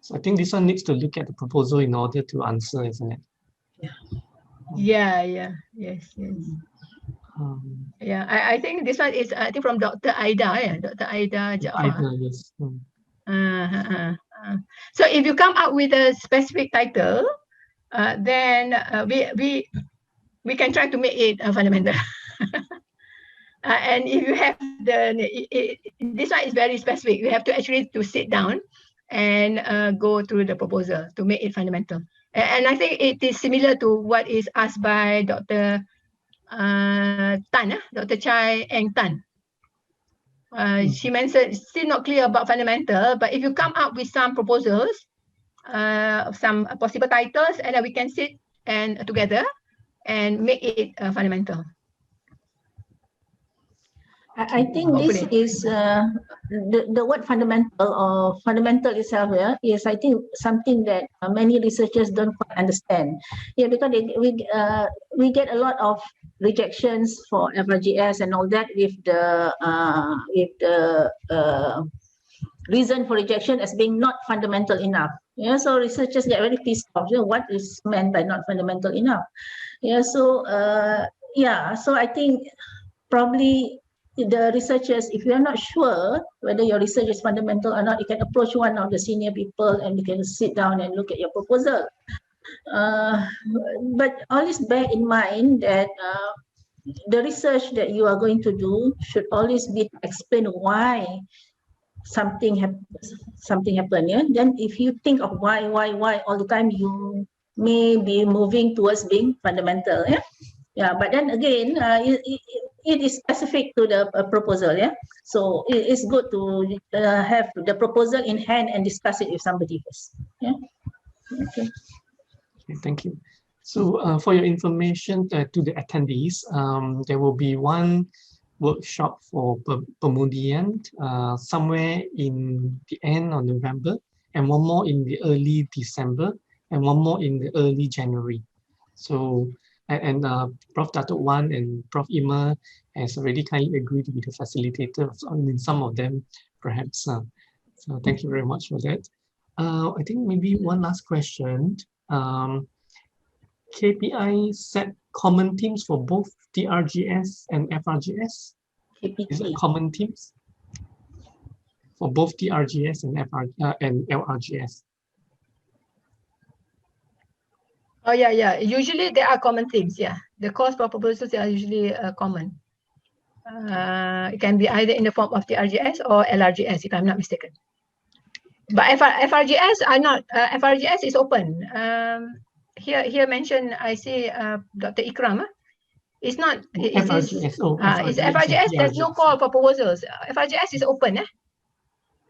So I think this one needs to look at the proposal in order to answer, isn't it? Yeah. Yes. Yeah, I think this one is from Dr. Aida, Dr. Aida Jaafar. Yes. So if you come up with a specific title, then we can try to make it fundamental. And if you have this one is very specific. You have to actually sit down and go through the proposal to make it fundamental. And I think it is similar to what is asked by Dr. Tan, Dr. Chai Eng Tan. She mentioned still not clear about fundamental, but if you come up with some proposals, some possible titles, and then we can sit and together and make it fundamental. I think this is the word fundamental or fundamental itself is, I think, something that many researchers don't quite understand. Yeah, because we get a lot of rejections for FRGS and all that with the reason for rejection as being not fundamental enough. Yeah, so researchers get very pissed off. What is meant by not fundamental enough? Yeah, so so I think probably the researchers, if you are not sure whether your research is fundamental or not, you can approach one of the senior people and you can sit down and look at your proposal. But always bear in mind that the research that you are going to do should always be to explain why something happened. Yeah? Then if you think of why all the time, you may be moving towards being fundamental. Yeah, but then again, it is specific to the proposal. Yeah, so it's good to have the proposal in hand and discuss it with somebody first. Yeah. Okay. Thank you. So for your information to the attendees, there will be one workshop for Pemudian somewhere in the end of November, and one more in the early December, and one more in the early January. So and Prof. Datuk Wan and Prof. Ima has already kindly agreed to be the facilitator. So, I mean, some of them perhaps. So thank you very much for that. I think maybe one last question. KPI set common themes for both TRGS and FRGS? Is it common themes for both TRGS and LRGS? Oh yeah. Usually there are common themes. Yeah, the calls for proposals are usually common. It can be either in the form of TRGS or LRGS, if I'm not mistaken. But FRGS are not. FRGS is open. Here mentioned, I see Dr. Ikram. It's not. FRGS. It's FRGS. There's no call for proposals. FRGS is open.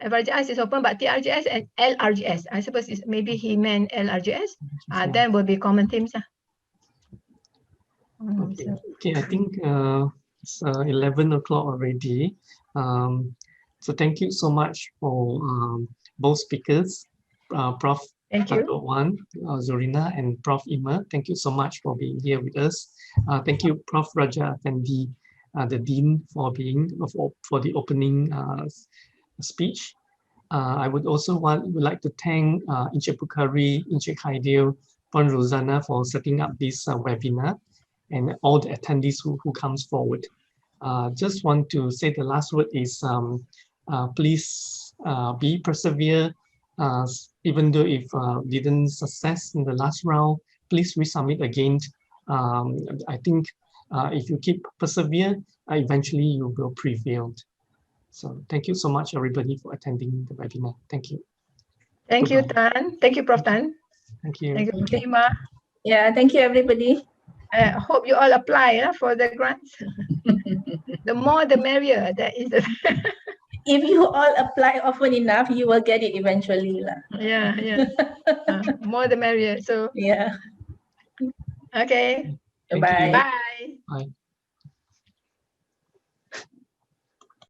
FRGS is open, but TRGS and LRGS, I suppose maybe he meant LRGS. Then will be common themes. Okay, I think it's 11 o'clock already. So thank you so much for both speakers, Prof. Thank you. Wan, Zorina, and Prof. Ima. Thank you so much for being here with us. Thank you, Prof. Raja Effendi, the Dean, for being for the opening speech. I would also would like to thank Encik Bukhari, Encik Haidil, Puan Rosanna for setting up this webinar, and all the attendees who comes forward. Just want to say the last word is please be persevere. Even though if didn't success in the last round, please resubmit again. I think if you keep persevere, eventually you will prevail. So thank you so much, everybody, for attending the webinar. Thank you. Thank you, Goodbye. Tan. Thank you, Prof. Tan. Thank you. Thank you, Ima. Yeah, thank you, everybody. I hope you all apply for the grants. The more, the merrier. That is the If you all apply often enough, you will get it eventually. yeah. More the merrier. So Yeah. okay. Thank you. Bye. Bye. Bye.